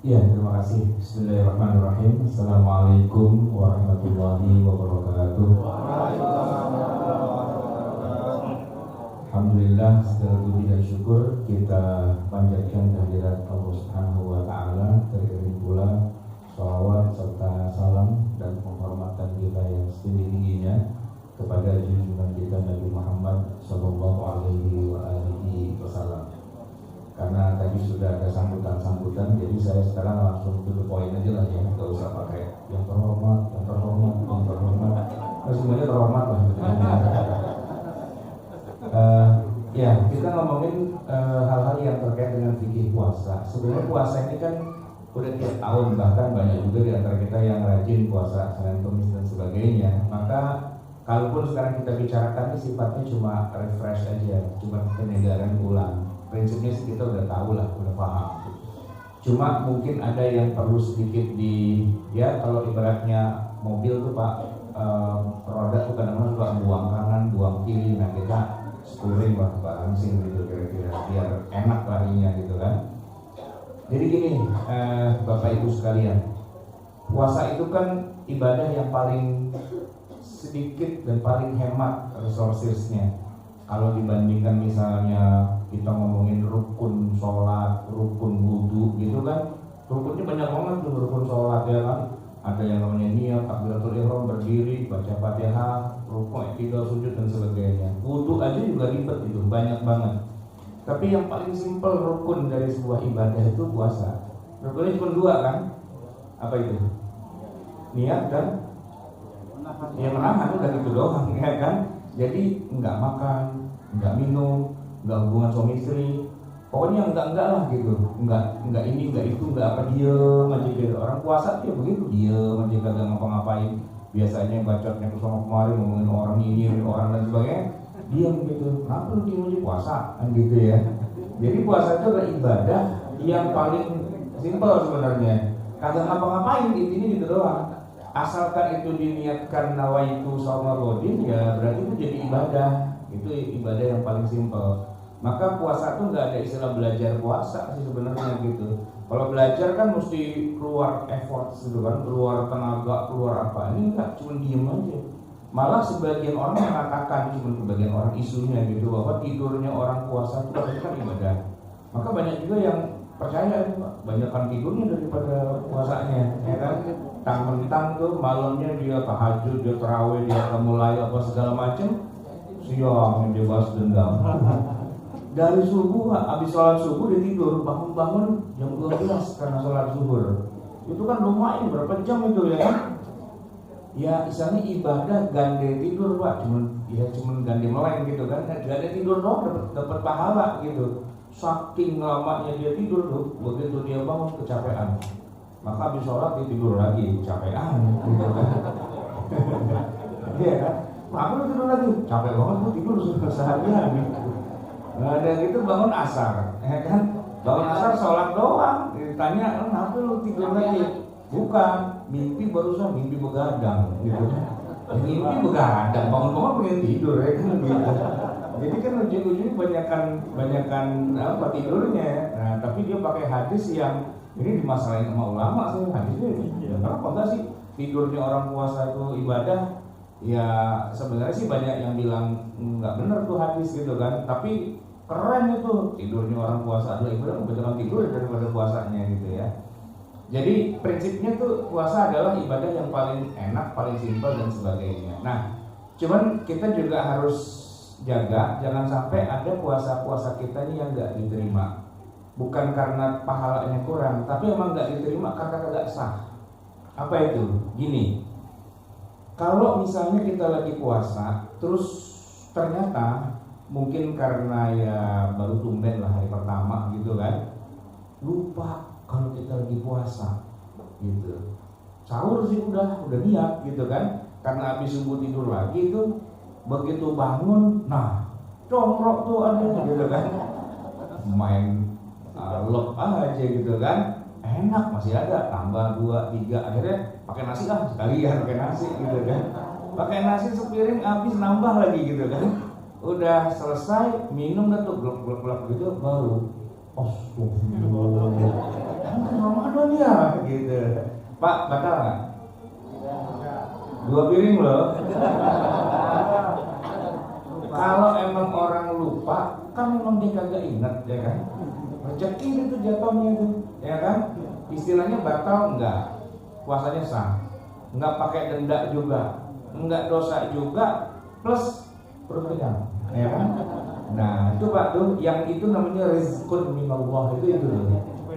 Ya, terima kasih. Bismillahirrahmanirrahim. Assalamualaikum warahmatullahi wabarakatuh. Alhamdulillah, segala puji dan syukur kita panjatkan kehadirat Allah Subhanahu wa Ta'ala. Teriring pula sholawat serta salam dan penghormatan kita yang setinggi-tingginya kepada junjungan kita Nabi Muhammad Sallallahu Alaihi Wasallam. Karena tadi sudah ada sambutan-sambutan, jadi saya sekarang langsung to the point aja lah ya, nggak usah pakai yang terhormat, semuanya terhormat lah. Ya, kita ngomongin hal-hal yang terkait dengan fikih puasa. Sebenarnya puasa ini kan udah tiap tahun, bahkan banyak juga di antara kita yang rajin puasa Senin Kamis dan sebagainya. Maka kalaupun sekarang kita bicarakan ini sifatnya cuma refresh aja, cuma penyegaran ulang. Prinsipnya sih kita udah tahu lah, udah paham. Cuma mungkin ada yang perlu sedikit ya kalau ibaratnya mobil tuh Pak, roda tuh kadang-kadang suka buang kanan, buang kiri. Nah kita spuring lah, balancing gitu kira-kira biar enak larinya gitu kan. Jadi gini, Bapak Ibu sekalian, puasa itu kan ibadah yang paling sedikit dan paling hemat resourcesnya. Kalau dibandingkan misalnya kita ngomongin rukun sholat, rukun wudu gitu kan, rukunnya banyak banget tuh rukun sholat ya kan. Ada yang namanya niat, takbiratul ihram, berdiri, baca Fatihah, rukuk, i'tidal, sujud dan sebagainya. Wudu aja juga ribet itu, banyak banget. Tapi yang paling simpel rukun dari sebuah ibadah itu puasa. Rukunnya cuma dua kan? Apa itu? Niat dan ya menahan, udah gitu doang ya kan. Jadi nggak makan, nggak minum, nggak hubungan suami istri, pokoknya enggak lah gitu, enggak ini, enggak itu, enggak apa, diem aja gitu. Orang puasa tuh ya begitu, diem aja kagak ngapa-ngapain. Biasanya bacotnya ke sono kemari, ngomongin orang ini, orang dan sebagainya, diem gitu. Kenapa lu diem aja puasa kan gitu ya. Jadi puasa itu adalah ibadah yang paling simpel sebenarnya, kagak ngapa-ngapain, intinya gitu doang. Asalkan itu diniatkan nawaitu shauma ghadin, ya berarti itu jadi ibadah. Itu ibadah yang paling simpel. Maka puasa itu nggak ada istilah belajar puasa sih sebenarnya gitu. Kalau belajar kan mesti keluar effort gitu kan, keluar tenaga, keluar apa. Ini nggak, cuma diem aja. Malah sebagian orang mengatakan, cuma sebagian orang isunya gitu, bahwa tidurnya orang puasa itu kan ibadah. Maka banyak juga yang percaya itu Pak, banyakan tidurnya daripada puasanya, ya kan? Mentang tuh malamnya dia tahajud, dia tarawih, dia mulai apa segala macam, siang dia balas dendam. Dari subuh, habis sholat subuh dia tidur, bangun jam 12 karena sholat zuhur. Itu kan lumayan berapa jam itu ya kan? Ya misalnya ibadah gande tidur Pak, cuman gande meleng gitu kan, gande tidur doang dapat pahala gitu. Saking lamanya dia tidur tuh, begitu dia bangun kecapean. Maka habis sholat dia tidur lagi, capean gitu kan. Iya kan? Maka lu tidur lagi, capek banget lu tidur seharian gitu. Nah ada gitu bangun asar, ya kan? Bangun asar sholat doang. Ditanya, kenapa lu tidur lagi? Bukan, mimpi barusan, mimpi begadang gitu. Mimpi begadang, bangun-bangun pengen tidur ya kan gitu. Jadi kan ujung-ujungnya banyakan apa tidurnya. Nah tapi dia pakai hadis yang ini dimasalahin sama ulama sih, hadisnya ya kenapa enggak sih tidurnya orang puasa itu ibadah? Ya sebenarnya sih banyak yang bilang nggak benar tuh hadis gitu kan, tapi keren itu tidurnya orang puasa adalah ibadah, kebetulan tidur daripada puasanya gitu ya. Jadi prinsipnya tuh puasa adalah ibadah yang paling enak, paling simpel dan sebagainya. Nah cuman kita juga harus jaga jangan sampai ada puasa-puasa kita ini yang nggak diterima. Bukan karena pahalanya kurang, tapi emang nggak diterima karena nggak sah. Apa itu? Gini, kalau misalnya kita lagi puasa, terus ternyata mungkin karena ya baru tumben lah hari pertama gitu kan, lupa kalau kita lagi puasa, gitu. Sahur sih udah niat gitu kan, karena habis subuh tidur lagi itu, begitu bangun, nah comrok tuh ada gitu kan, main lop aja gitu kan, enak masih ada, tambah 2, 3, akhirnya pakai nasi lah sekalian pakai nasi gitu kan, pakai nasi sepiring habis nambah lagi gitu kan, udah selesai minum dah tuh glok gitu baru Astagfirullah. Ramadan ya gitu. Pak, batal nggak? 2 piring loh. Kalau emang orang lupa, kan memang dia kagak ingat, ya kan? Rezeki itu jatuhnya itu, ya kan? Istilahnya batal enggak, puasanya sah, enggak pakai denda juga, enggak dosa juga, plus perut kenyang, ya kan? Nah itu Pak tuh, yang itu namanya rizqun minallah, itu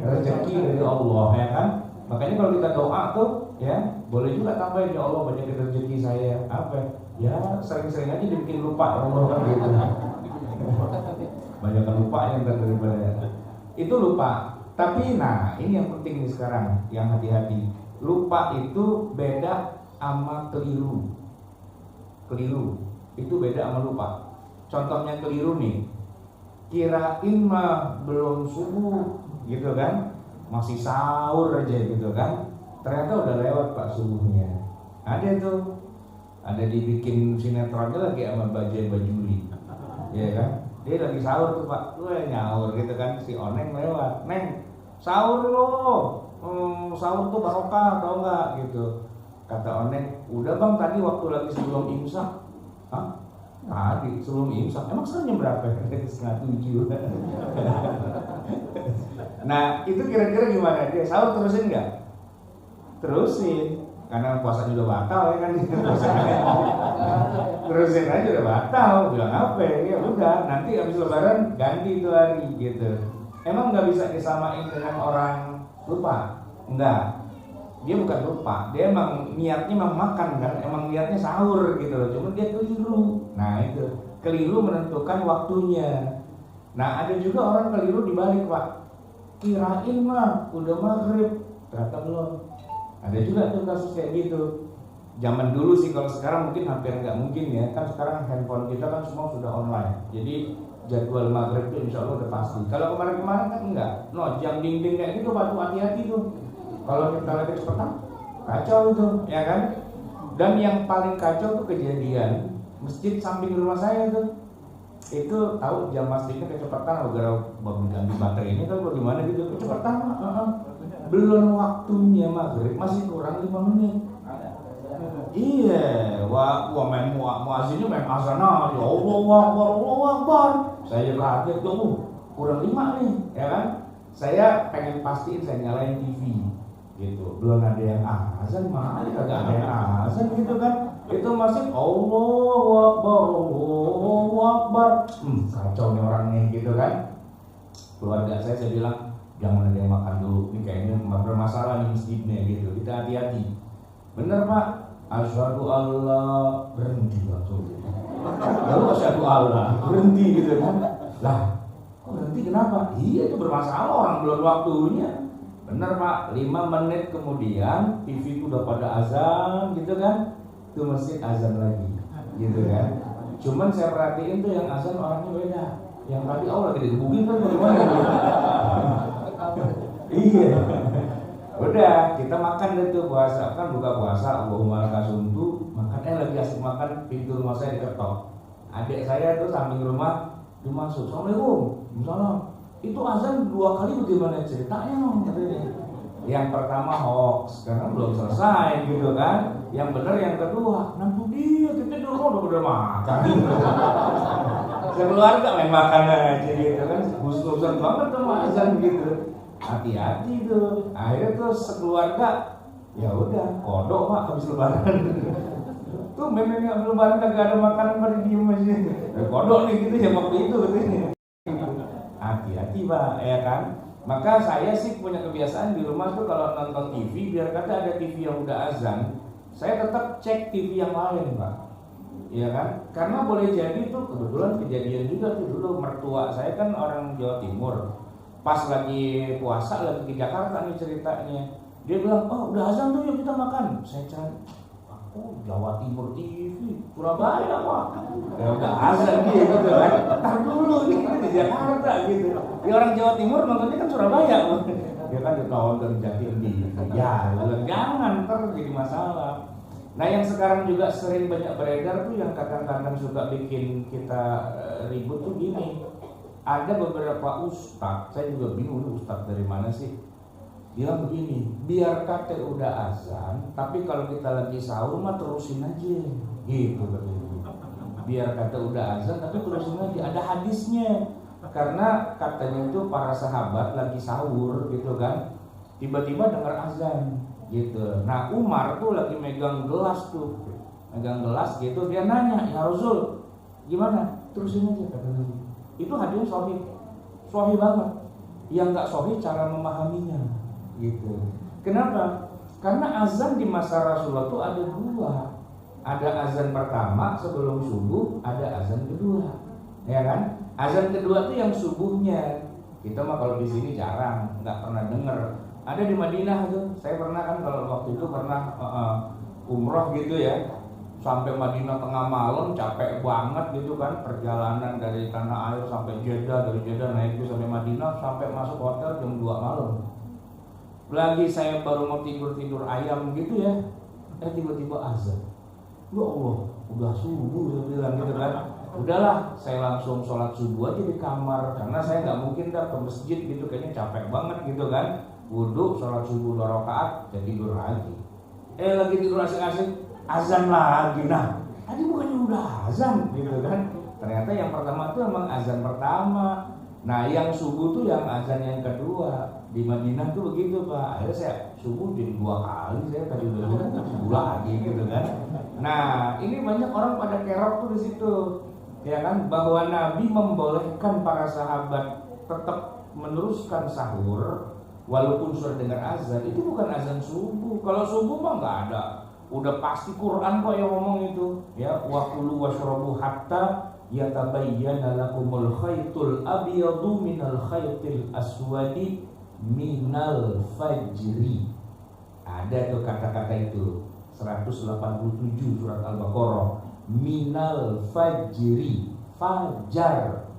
rezeki dari Allah, ya kan? Makanya kalau kita doa tuh, ya boleh juga tambahin, ya Allah banyak rezeki saya, apa? Ya sering-sering aja dibikin lupa Allah kan gitu. Banyak lupa yang daripada itu lupa. Tapi nah ini yang penting nih sekarang, yang hati-hati. Lupa itu beda sama keliru. Keliru itu beda sama lupa. Contohnya keliru nih, kirain mah belum subuh gitu kan, masih sahur aja gitu kan, ternyata udah lewat Pak subuhnya. Ada tuh, ada dibikin sinetronnya lagi sama Bajuli, ya kan? Dia lagi sahur tuh Pak, nyaur gitu kan, si Oneng lewat, Neng, sahur loh, sahur tuh barokah tau nggak gitu. Kata Oneng, udah bang tadi waktu lagi sebelum imsak. Hah? Tadi sebelum imsak, emang sekarang jam berapa? 6:30. Nah itu kira-kira gimana, dia sahur terusin nggak? Terusin. Karena puasanya udah batal ya kan, terusin aja udah batal, bilang apa ya udah nanti habis lebaran ganti itu hari gitu. Emang nggak bisa disamain dengan orang lupa? Enggak, dia bukan lupa, dia emang niatnya emang makan kan, emang niatnya sahur gitu loh, cuma dia keliru. Nah itu keliru menentukan waktunya. Nah ada juga orang keliru dibalik Pak, kirain mah udah maghrib, ternyata belum. Ada juga tuh kasus kayak gitu. Zaman dulu sih, kalau sekarang mungkin hampir nggak mungkin ya. Kan sekarang handphone kita kan semua sudah online. Jadi jadwal maghrib itu insya Allah udah pasti. Kalau kemarin-kemarin kan enggak. No, jam dinding kayak gitu Pak, hati-hati tuh. Kalau kita lagi cepetan, kacau itu, ya kan? Dan yang paling kacau tuh kejadian masjid samping rumah saya tuh. Itu tahu jam masjidnya kecepatan gara-gara ganti baterai ini kan bagaimana gitu. Kecepatan belum waktunya maghrib, masih kurang 5 menit. Iya, main muazinnya main azan aja. Allahu Akbar, Allahu Akbar. Saya perhatian tuh, kurang 5 nih, ya kan? Saya pengen pastiin saya nyalain TV gitu. Belum ada yang azan, mana kagak ada yang azan gitu kan. Itu masih Allahu Akbar, Allahu Akbar. Kacau nih orangnya gitu kan. Keluarga saya bilang, jangan ada yang makan dulu, ini kayaknya bermasalah nih masjidnya gitu. Kita hati-hati. Bener Pak, asyhadu Allah, berhenti langsung. Lalu asyhadu Allah, berhenti gitu kan. Lah, kok berhenti kenapa? Iya itu bermasalah, orang belum waktunya. Bener Pak, 5 menit kemudian TV itu udah pada azan gitu kan. Itu masjid azan lagi gitu kan. Cuman saya perhatiin tuh yang azan orangnya beda. Yang tadi lagi digebukin kan bagaimana gitu. Iya. Udah, kita makan deh tuh puasa, kan buka puasa, Allahumma lakasuntu, makan lagi asik makan, pintu rumah saya diketok. Adik saya tuh samping rumah dimasuk, Assalamualaikum, misalnya itu azan 2 kali bagaimana ceritanya katanya. Yang pertama hoax, karena belum selesai gitu kan. Yang benar yang kedua, nanti dia kita dulu udah makan. Keluarga main makan aja gitu kan, husnuzon banget sama azan gitu. Hati-hati tuh. Akhirnya tuh sekeluarga ya udah kodok Pak habis lebaran. Tuh memang nggak lebaran kagak ada makanan pada diem aja. Kodok nih gitu ya waktu itu katanya. Hati-hati Pak, ya kan. Maka saya sih punya kebiasaan di rumah tuh kalau nonton TV, biar kata ada TV yang udah azan, saya tetap cek TV yang lain Pak. Iya kan? Karena boleh jadi tuh kebetulan kejadian juga tuh dulu mertua saya kan orang Jawa Timur. Pas lagi puasa lagi ke Jakarta nih ceritanya. Dia bilang, "Oh, udah azan tuh yuk kita makan." Saya cari, "Oh, Jawa Timur TV, Surabaya Pak." Ya udah azan dia gitu kan. Entar dulu nih kita di Jakarta gitu. Dia orang Jawa Timur nontonnya kan Surabaya. Dia kan nonton Jatim di. Ya, jangan ntar jadi masalah. Nah yang sekarang juga sering banyak beredar tuh yang kadang-kadang suka bikin kita ribut tuh gini. Ada beberapa ustadz, saya juga bingung ustadz dari mana sih, bilang begini, biar kate udah azan, tapi kalau kita lagi sahur mah terusin aja, gitu katanya. Biar kate udah azan, tapi terusin aja. Ada hadisnya, karena katanya itu para sahabat lagi sahur, gitu kan, tiba-tiba dengar azan, gitu. Nah Umar tuh lagi megang gelas gitu, dia nanya, ya Rasul, gimana? Terusin aja katanya. Itu hadisnya sahih banget. Yang nggak sahih cara memahaminya, gitu. Kenapa? Karena azan di masa Rasulullah itu ada dua. Ada azan pertama sebelum subuh, ada azan kedua, ya kan? Azan kedua itu yang subuhnya. Kita mah kalau di sini jarang, nggak pernah dengar. Ada di Madinah tuh. Saya pernah kan kalau waktu itu pernah umroh gitu ya. Sampai Madinah tengah malam, capek banget gitu kan, perjalanan dari tanah air sampai Jeddah, dari Jeddah naik bis sampai Madinah, sampai masuk hotel jam 2 malam. Lagi saya baru mau tidur ayam gitu ya, tiba-tiba azan. Ya Allah, udah subuh, saya bilang gitu kan. Udahlah, saya langsung sholat subuh aja di kamar, karena saya nggak mungkin dah ke masjid gitu, kayaknya capek banget gitu kan. Wudhu, sholat subuh 2 rakaat, jadi tidur lagi. Lagi tidur asik-asik, azan lagi. Nah, tadi bukannya udah azan gitu kan. Ternyata yang pertama itu emang azan pertama. Nah, yang subuh tuh yang azan yang kedua. Di Madinah tuh begitu, Pak. Akhirnya saya subuh jadi 2 kali, saya tadi udah subuh lagi gitu kan. Nah, ini banyak orang pada kerok tuh di situ. Ya kan, bahwa Nabi membolehkan para sahabat tetap meneruskan sahur walaupun sudah dengar azan. Itu bukan azan subuh. Kalau subuh mah nggak ada. Udah pasti Quran kok yang ngomong itu, ya, wa kulu washrabu hatta yatabayyana lakumul khaytul abyadu minal khaytil aswadi minal fajri. Ada tuh kata-kata itu 187 surat Al-Baqarah, minal fajri, fajar.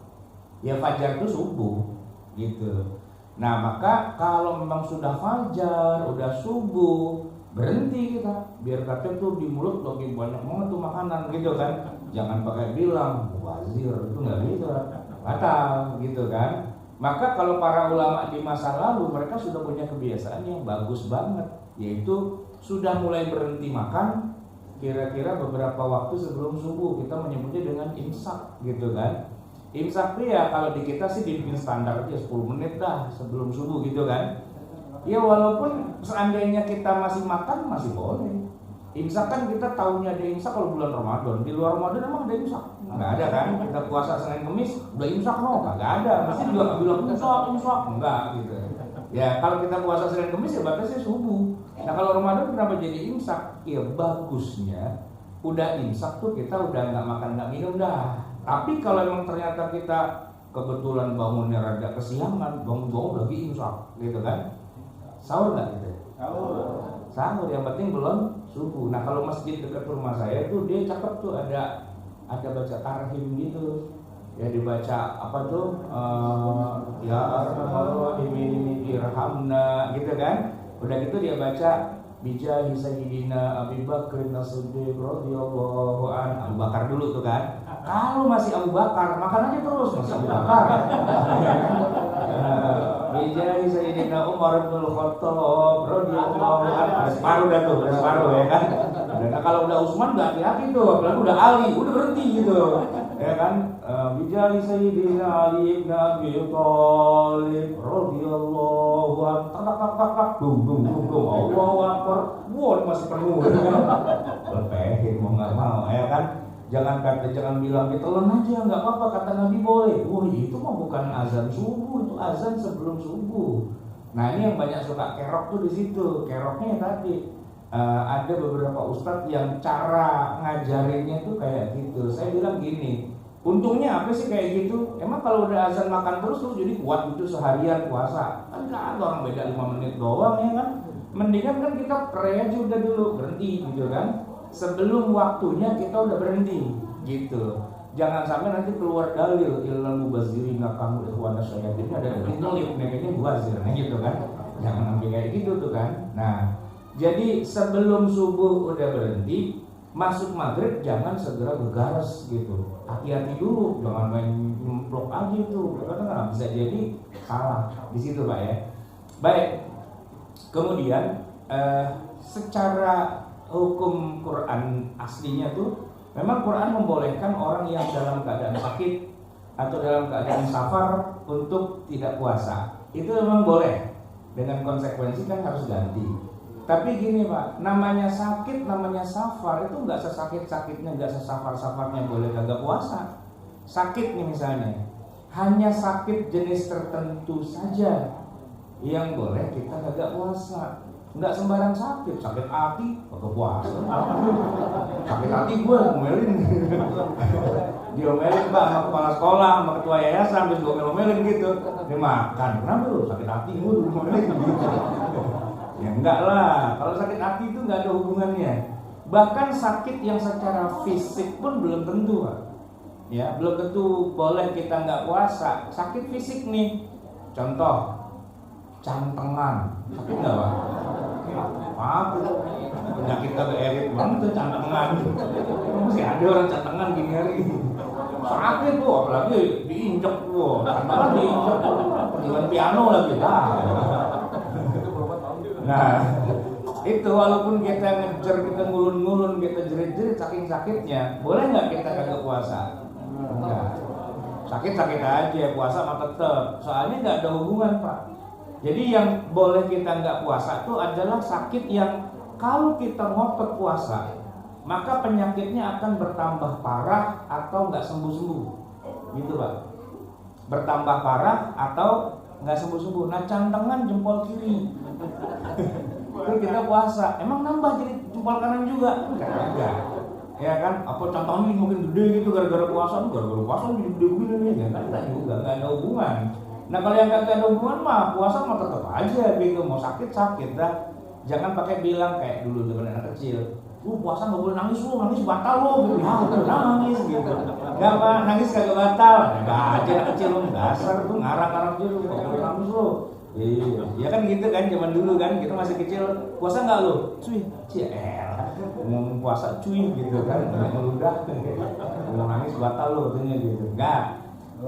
Ya fajar itu subuh gitu. Nah, maka kalau memang sudah fajar, udah subuh, berhenti kita, biar kata tuh di mulut lagi banyak banget tuh makanan gitu kan. Jangan pakai bilang wazir, itu nggak gitu, batal gitu kan. Maka kalau para ulama di masa lalu, mereka sudah punya kebiasaan yang bagus banget, yaitu sudah mulai berhenti makan kira-kira beberapa waktu sebelum subuh. Kita menyebutnya dengan imsak gitu kan. Imsak itu ya kalau di kita sih dibikin standar aja 10 menit dah sebelum subuh gitu kan. Ya walaupun seandainya kita masih makan masih boleh. Imsak kan kita tahunya ada imsak kalau bulan Ramadan. Di luar Ramadan emang ada imsak? Enggak ada kan? Kita puasa Senin Kamis udah imsak no? Enggak ada. Mesti juga bilang imsak enggak gitu. Ya kalau kita puasa Senin Kamis ya batasnya subuh. Nah kalau Ramadan kenapa jadi imsak? Ya bagusnya udah imsak tuh kita udah nggak makan nggak minum dah. Tapi kalau emang ternyata kita kebetulan bangunnya rada kesiangan, bangun lagi imsak gitu kan, sahur nggak gitu? Sahur, yang penting belum subuh. Nah kalau masjid dekat rumah saya tuh dia cakep tuh, ada baca tarhim gitu, ya dibaca apa tuh, ya arhamar irhamna gitu kan. Udah gitu dia baca bijahi sayyidina Abi Bakr as-Siddiq radhiyallahu anhu. Abu Bakar dulu tuh kan. Kalau masih Abu Bakar, makan aja terus masih Abu Bakar. Bijahi sayyidina Umar bin Khattab radhiyallahu anhu. Separuh dah tuh, separuh ya kan. Nah kalau udah Utsman enggak hati-hati tuh, apalagi udah Ali, udah berhenti gitu. Ya kan? Bijahi sayyidina Ali bin Abi Thalib radhiyallahu anhu. Tak dum Allahu Akbar. Wah, masih penuh gitu kan. Lepehin mau enggak mau ya kan. Jangan bilang ditelan aja, nggak apa-apa, kata Nabi boleh. Wah itu mah bukan azan subuh, itu azan sebelum subuh. Nah ini yang banyak suka kerok tuh di situ. Keroknya tadi ada beberapa ustadz yang cara ngajarinnya tuh kayak gitu. Saya bilang gini, untungnya apa sih kayak gitu? Emang kalau udah azan makan terus jadi kuat gitu seharian puasa? Kan nggak ada, orang beda 5 menit doang ya kan. Mendingan kan kita pray aja udah dulu, berhenti gitu kan. Sebelum waktunya kita udah berhenti gitu. Jangan sampai nanti keluar dalil ilal mubazzirina kanu ikhwana syayatin, ada nyelip kayaknya mubazir gitu kan. Jangan sampai kayak gitu tuh kan. Nah, jadi sebelum subuh udah berhenti, masuk maghrib jangan segera bergaras gitu. Hati-hati dulu, jangan main nyemplok aja tuh. Karena nggak bisa jadi salah di situ Pak ya. Baik. Kemudian secara hukum Quran aslinya tuh memang Quran membolehkan orang yang dalam keadaan sakit atau dalam keadaan safar untuk tidak puasa. Itu memang boleh. Dengan konsekuensi kan harus ganti. Tapi gini Pak, namanya sakit, namanya safar itu nggak sesakit-sakitnya, nggak sesafar-safarnya boleh kagak puasa. Sakit nih misalnya, hanya sakit jenis tertentu saja yang boleh kita kagak puasa. Nggak sembarang sakit, sakit hati kagak puasa. Sakit hati gue ngomelin, diomelin Pak sama kepala sekolah, sama ketua yayasan, habis gue ngomelin gitu, dia makan. Kenapa lu sakit hati gue ngomelin gitu? Ya enggak lah, kalau sakit hati itu enggak ada hubungannya. Bahkan sakit yang secara fisik pun belum tentu Pak. Ya, belum tentu boleh kita enggak puasa. Sakit fisik nih, contoh cantengan, sakit enggak Pak? Apa tuh? Penyakit kagak elit banget tuh cantengan. Masih ada orang cantengan gini hari ini. Sakit tuh, apalagi diinjek tuh, cantengan diinjek, dengan piano lagi lah. Nah, itu walaupun kita ngejar, kita ngulun-ngulun, kita jerit-jerit saking sakitnya, boleh nggak kita kagak puasa? Enggak. Sakit-sakit aja, puasa mah tetap. Soalnya nggak ada hubungan Pak. Jadi yang boleh kita nggak puasa itu adalah sakit yang kalau kita ngotot puasa, maka penyakitnya akan bertambah parah atau nggak sembuh-sembuh, gitu Pak. Bertambah parah atau nggak sembuh-sembuh. Nah, cantengan jempol kiri, itu kita puasa, emang nambah jadi jempol kanan juga? Enggak. Ya kan? Apa cantengan ini mungkin gede gitu gara-gara puasa jadi gede begini nih? Ya kan enggak juga, nggak ada hubungan. Nah kalau yang nggak ada hubungan mah puasa mah tetap aja gitu, mau sakit dah. Jangan pakai bilang kayak dulu zaman anak kecil. Puasa nggak boleh nangis nangis batal lo gitu. Ya udah nangis gitu. Nggak Pak, nangis kagak batal. Nggak aja anak kecil lo dasar tuh ngarang-ngarang aja lo, nggak boleh nangis lo. Iya, ya kan gitu kan zaman dulu kan kita masih kecil puasa nggak lo? Cuy, ngomong puasa cuy gitu kan, meludah. Mau nangis batal lo katanya gitu. Nggak,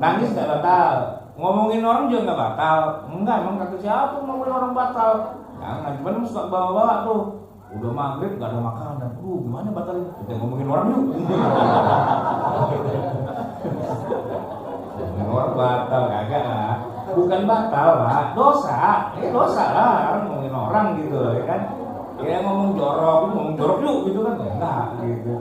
nangis nggak batal. Ngomongin orang juga nggak batal. Enggak, emang kata siapa ngomongin orang batal? Jangan, cuman suka bawa-bawa tuh. Udah maghrib nggak ada makanan. Gimana batalnya? Kita ngomongin orang yuk. Ngomongin orang batal kagak lah. Bukan batal Pak, dosa. Dosa lah, ngomongin orang gitu ya kan. Ya ngomong jorok yuk gitu kan. Enggak gitu.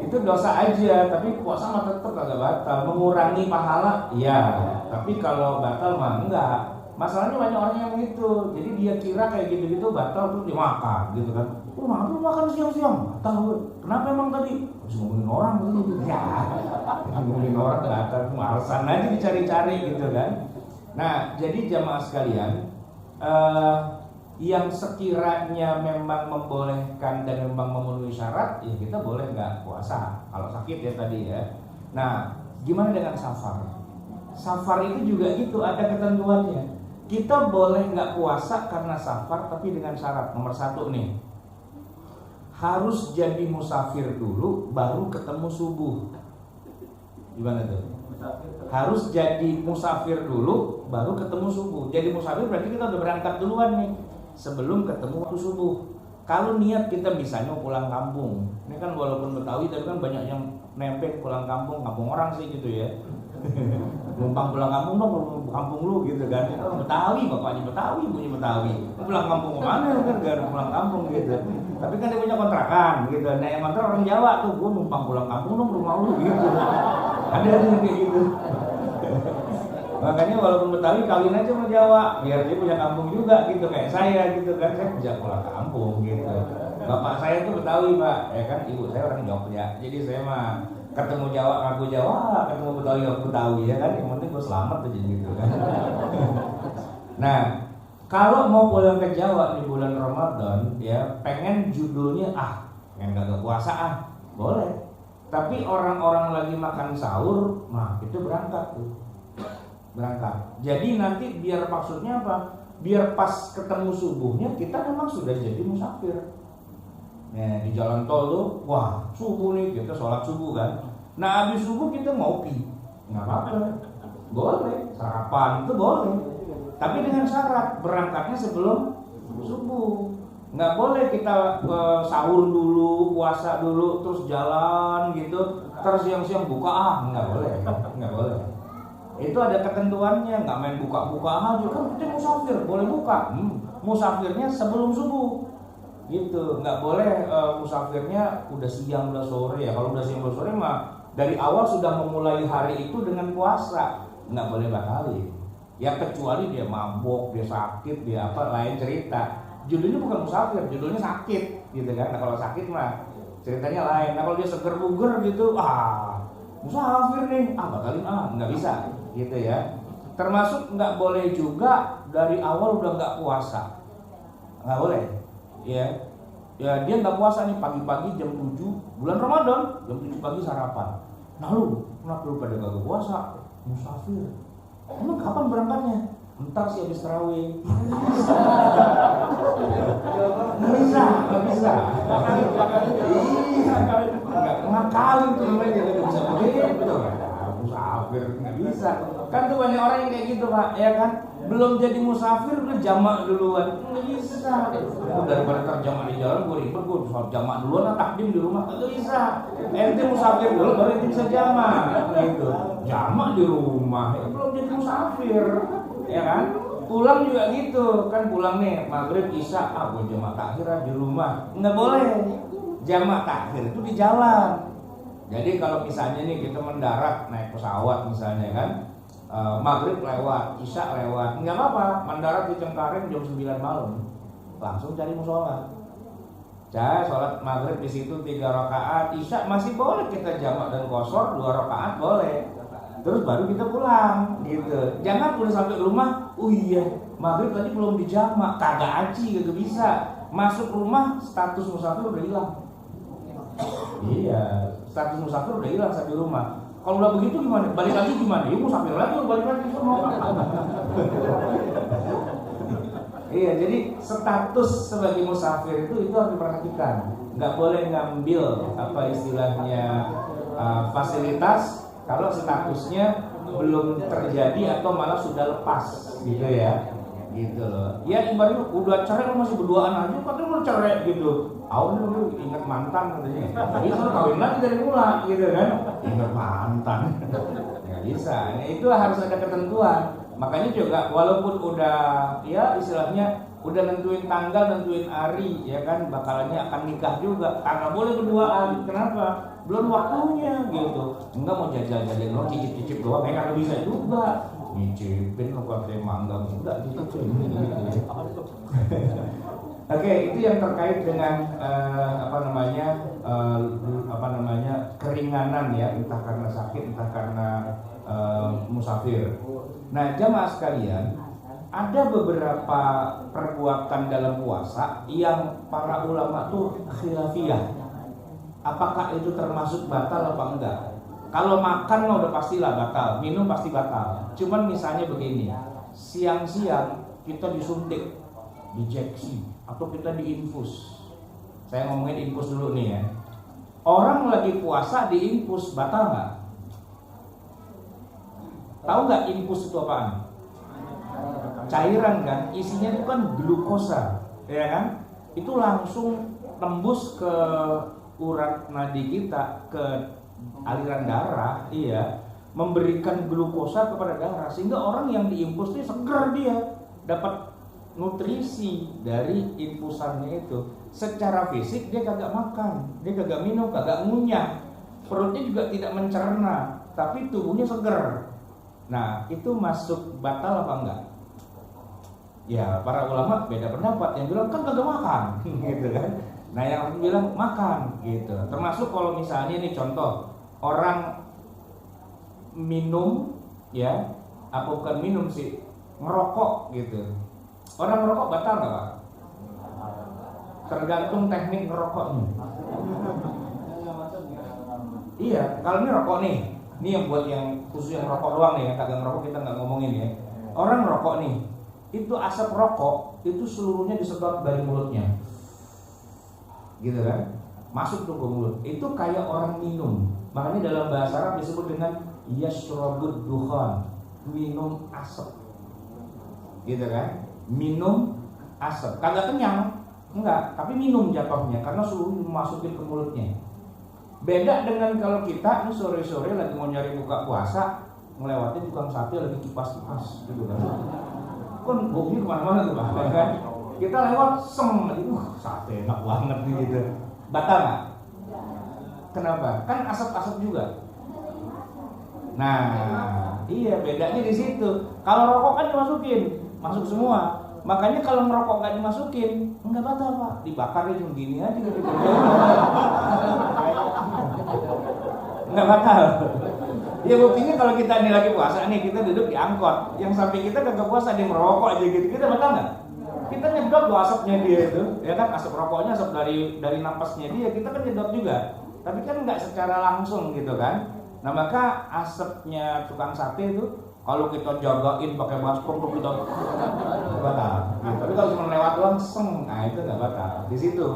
Itu dosa aja, tapi puasa mah tetap agak batal. Mengurangi pahala, iya. Tapi kalau batal mah enggak. Masalahnya banyak orang yang gitu. Jadi dia kira kayak gitu-gitu batal tuh dimakan gitu kan. Makan siang-siang batal. Kenapa emang tadi? Harus ngomongin orang gitu. Ya, ngomongin orang batal. Alasan aja dicari-cari gitu kan. Nah, jadi jamaah sekalian, yang sekiranya memang membolehkan dan memang memenuhi syarat, ya kita boleh nggak puasa kalau sakit ya tadi ya. Nah, gimana dengan safar? Safar itu juga gitu, ada ketentuannya. Kita boleh nggak puasa karena safar, tapi dengan syarat nomor 1 nih, harus jadi musafir dulu, baru ketemu subuh. Gimana tuh? Harus jadi musafir dulu, baru ketemu subuh. Jadi musafir berarti kita udah berangkat duluan nih, sebelum ketemu waktu subuh. Kalau niat kita misalnya pulang kampung, ini kan walaupun Betawi tapi kan banyak yang nempel pulang kampung orang sih gitu ya. Numpang pulang kampung dong, kampung lu gitu kan. Betawi, bapaknya Betawi, ibunya Betawi. Pulang kampung kemana kan gak ada pulang kampung gitu. Tapi kan dia punya kontrakan gitu. Nah yang kontrak orang Jawa tuh, gua numpang pulang kampung dong rumah lu gitu. Ada kayak gitu. Makanya walaupun Betawi kawin aja sama Jawa, biar dia punya kampung juga gitu kayak saya gitu kan. Saya bisa pulang kampung gitu. Bapak saya tuh Betawi Pak, ya kan, ibu saya orang Jogja. Jadi saya mah ketemu Jawa ngaku Jawa, ketemu Betawi ngaku Betawi ya kan. Yang penting gue selamat aja gitu kan. Nah, kalau mau pulang ke Jawa di bulan Ramadan, ya pengen judulnya pengen kagak puasa boleh. Tapi orang-orang lagi makan sahur, itu berangkat tuh. Berangkat. Jadi nanti biar maksudnya apa? Biar pas ketemu subuhnya kita memang sudah jadi musafir. Nah, di jalan tol tuh, wah subuh nih kita sholat subuh kan. Nah habis subuh kita ngopi, nggak apa-apa, boleh. Sarapan itu boleh, tapi dengan syarat berangkatnya sebelum subuh. Nggak boleh kita sahur dulu, puasa dulu, terus jalan gitu, terus siang-siang buka, nggak boleh, nggak boleh. Itu ada ketentuannya, nggak main buka-buka aja kan kita musafir, boleh buka. Musafirnya sebelum subuh, gitu. Nggak boleh musafirnya udah siang udah sore ya. Kalau udah siang udah sore mah dari awal sudah memulai hari itu dengan puasa, nggak boleh batalin. Ya kecuali dia mabok, dia sakit, dia apa lain cerita. Judulnya bukan musafir, judulnya sakit, gitu kan. Nah kalau sakit mah ceritanya lain. Nah kalau dia seger buger gitu, musafir nih, batalin nggak bisa, gitu ya. Termasuk nggak boleh juga dari awal udah nggak puasa, nggak boleh, ya. Ya dia nggak puasa nih pagi-pagi jam 7 bulan Ramadan, jam 7 pagi sarapan. Nah lu kenapa lu pada kagak puasa? Musafir. Emang kapan berangkatnya? Entar sih habis tarawih. Nggak bisa. Nggak ngakalin tuh namanya, nggak bisa begitu. Musafir nggak bisa. Kan tuh banyak orang yang kayak gitu pak, ya kan? Belum jadi musafir udah jamak duluan, nggak bisa. Daripada terjamak di jalan, gue ribet, gue jamak duluan, takdim di rumah, nggak bisa. Ente musafir dulu, baru ente bisa jamak, gitu. Jamak di rumah, belum jadi musafir. Ya kan, pulang juga gitu kan, pulang nih maghrib isya gue jamak takhir di rumah, nggak boleh. Jamak takhir itu di jalan. Jadi kalau misalnya nih kita mendarat naik pesawat misalnya kan, maghrib lewat, isya lewat, nggak apa-apa. Mendarat di Cengkareng jam 9 malam, langsung cari musola. Sholat maghrib di situ 3 rakaat, isya masih boleh kita jamak dan qashar 2 rakaat boleh. Terus baru kita pulang gitu. Jangan udah sampai rumah, iya maghrib tadi belum dijamak, kagak aji, kagak bisa. Masuk rumah status musafir udah hilang. Iya, status musafir udah hilang sampai rumah. Kalau udah begitu gimana? Balik lagi gimana? Ya musafir lagi, balik lagi semua. Iya, jadi status sebagai musafir itu harus diperhatikan. Nggak boleh ngambil apa istilahnya fasilitas kalau statusnya belum terjadi atau malah sudah lepas, gitu ya, gitu loh. Ya ibaratnya udah cerai masih berduaan aja, katanya mau cerai gitu. Awalnya lu ingat mantan katanya, tapi kalau kawin lagi dari mula, gitu kan? Ingat mantan, nggak bisa. Nah, itu harus ada ketentuan. Makanya juga walaupun udah ya istilahnya udah nentuin tanggal, nentuin hari, ya kan bakalannya akan nikah juga, kagak boleh berduaan. Kenapa? Belum waktunya gitu. Enggak mau jajan-jajan doang, cicip-cicip doang, kagak bisa juga. Nyicipin lo pakai mangga enggak gitu. Oke, itu yang terkait dengan keringanan ya, entah karena sakit, entah karena musafir. Nah, jamaah sekalian, ada beberapa perbuatan dalam puasa yang para ulama tuh khilafiyah. Apakah itu termasuk batal apa enggak? Kalau makan mah udah pastilah batal, minum pasti batal. Cuman misalnya begini, siang-siang kita disuntik, diinjeksi, atau kita diinfus. Saya ngomongin infus dulu nih ya. Orang lagi puasa diinfus, batal nggak? Tahu nggak infus itu apaan? Cairan kan, isinya itu kan glukosa, ya kan? Itu langsung tembus ke urat nadi kita, ke aliran darah, iya, memberikan glukosa kepada darah, sehingga orang yang diinfus itu seger, dia dapat nutrisi dari infusannya itu. Secara fisik dia kagak makan, dia kagak minum, kagak ngunyah, perutnya juga tidak mencerna, tapi tubuhnya seger. Nah, itu masuk batal apa enggak? Ya, para ulama beda pendapat. Yang bilang kan kagak makan, gitu kan. Nah, yang bilang makan, gitu. Termasuk kalau misalnya ini contoh, orang minum, ya, apa bukan minum sih, ngerokok, gitu. Orang ngerokok batal nggak Pak? Tergantung teknik ngerokoknya. Iya, kalau ini rokok nih, ini yang buat yang khusus yang rokok doang nih, yang kagak ngerokok kita nggak ngomongin ya. Orang ngerokok nih, itu asap rokok itu seluruhnya disedot dari mulutnya. gitu kan, masuk tuh ke mulut. Itu kayak orang minum. Makanya dalam bahasa Arab disebut dengan yashrabud dukhan, minum asap, gitu kan, minum asap. Kagak kenyang, enggak, tapi minum jatuhnya karena suruh masukin ke mulutnya. Beda dengan kalau kita ini sore-sore lagi mau nyari buka puasa, melewati tukang sate lagi kipas-kipas, gitu kan. Kan baunya kemana-mana tuh kan. Kita lewat sate enak banget gitu. Batal nggak? Kenapa? Kan asap-asap juga. Nah, iya bedanya di situ. Kalau rokok kan dimasukin, masuk semua. Makanya kalau merokok nggak dimasukin, nggak batal Pak. Dibakarnya cuma gini aja gitu. Nggak batal. Ya buktinya kalau kita ini lagi puasa nih, kita duduk di angkot, yang sampai kita kagak puasa dia merokok aja gitu, kita batal nggak? Kita nyedot tuh asapnya dia itu, ya kan, asap rokoknya, asap dari napasnya dia, kita kan nyedot juga. Tapi kan nggak secara langsung gitu kan. Nah maka asapnya tukang sate itu kalau kita jagain pakai baskom tuh kita batal. Gitu. Tapi kalau cuma lewat langsung, nah itu nggak batal. Di situ.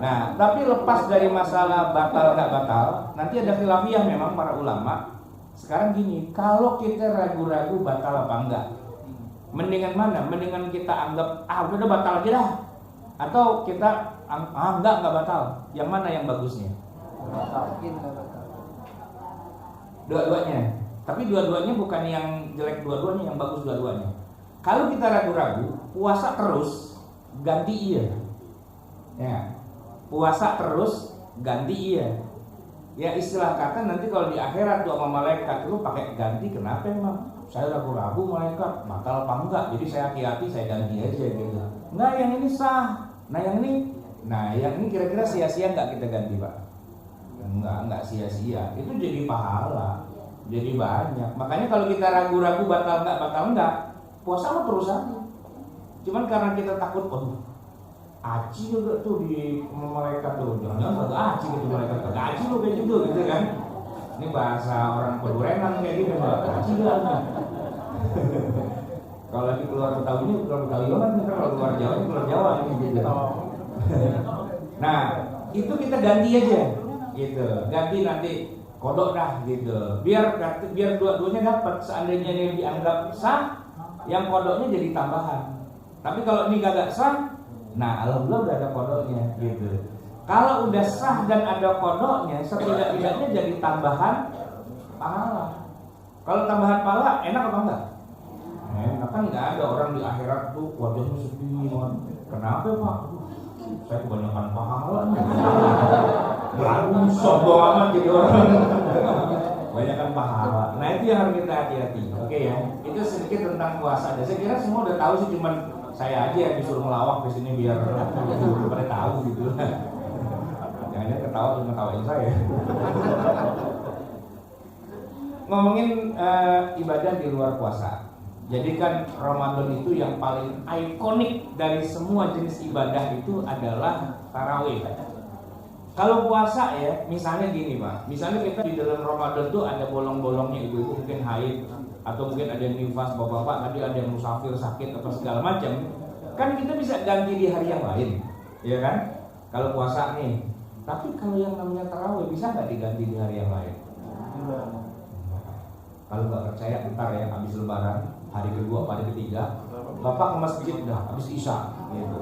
Nah tapi lepas dari masalah batal nggak batal, nanti ada khilafiyah memang para ulama. Sekarang gini, kalau kita ragu-ragu batal apa enggak, mendingan mana? Mendingan kita anggap udah batal aja dah, atau kita enggak batal. Yang mana yang bagusnya? Dua-duanya. Tapi dua-duanya bukan yang jelek dua-duanya, yang bagus dua-duanya. Kalau kita ragu-ragu, puasa terus ganti iya. Ya. Puasa terus ganti iya. Ya istilah kata nanti kalau di akhirat tuh sama malaikat itu pakai ganti, kenapa emang? Saya ragu-ragu malaikat batal apa enggak, jadi saya hati-hati saya ganti aja gitu. Enggak, yang ini sah. Nah yang ini kira-kira sia-sia enggak kita ganti Pak? Enggak sia-sia. Itu jadi pahala, jadi banyak. Makanya kalau kita ragu-ragu batal enggak, puasa mah terus aja. Cuman karena kita takut, aci juga tuh di malaikat tuh, jangan-jangan kagak aci gitu malaikat, kagak aci lo kayak gitu kan. Ini bahasa orang Pedurenan kayak gitu, aci kan. Kalau lagi keluar Betawi banget, kalau keluar Jawa ini keluar Jawa ini gitu. Nah itu kita ganti aja, gitu. Ganti nanti kodok dah gitu. Biar dua-duanya dapat. Seandainya ini dianggap sah, yang kodoknya jadi tambahan. Tapi kalau ini kagak sah, nah alhamdulillah udah ada kodoknya gitu. Kalau udah sah dan ada kodoknya, setidak-tidaknya jadi tambahan pahala. Kalau tambahan pahala enak apa enggak? Enak kan, nggak ada orang di akhirat tuh wajahnya sedih banget. Kenapa Pak? Saya kebanyakan pahala nih. Lalu sombong amat jadi orang. Kebanyakan pahala. Nah itu yang harus kita hati-hati. Oke ya. Itu sedikit tentang puasa. Saya kira semua udah tahu sih, cuman saya aja yang disuruh ngelawak di sini biar pada tahu gitu. Jangan ketawa cuma tawain saya. Ngomongin ibadah di luar puasa. Jadi kan Ramadan itu yang paling ikonik dari semua jenis ibadah itu adalah tarawih. Kalau puasa ya, misalnya gini Pak, misalnya kita di dalam Ramadan tuh ada bolong-bolongnya, ibu-ibu mungkin haid, atau mungkin ada yang nifas, bapak-bapak tadi ada yang musafir, sakit atau segala macam, kan kita bisa ganti di hari yang lain, ya kan? Kalau puasa nih. Tapi kalau yang namanya tarawih bisa nggak diganti di hari yang lain? Kalau nggak percaya, ntar ya habis Lebaran, hari kedua, hari ketiga, bapak ke masjid dah, habis Isya, gitu.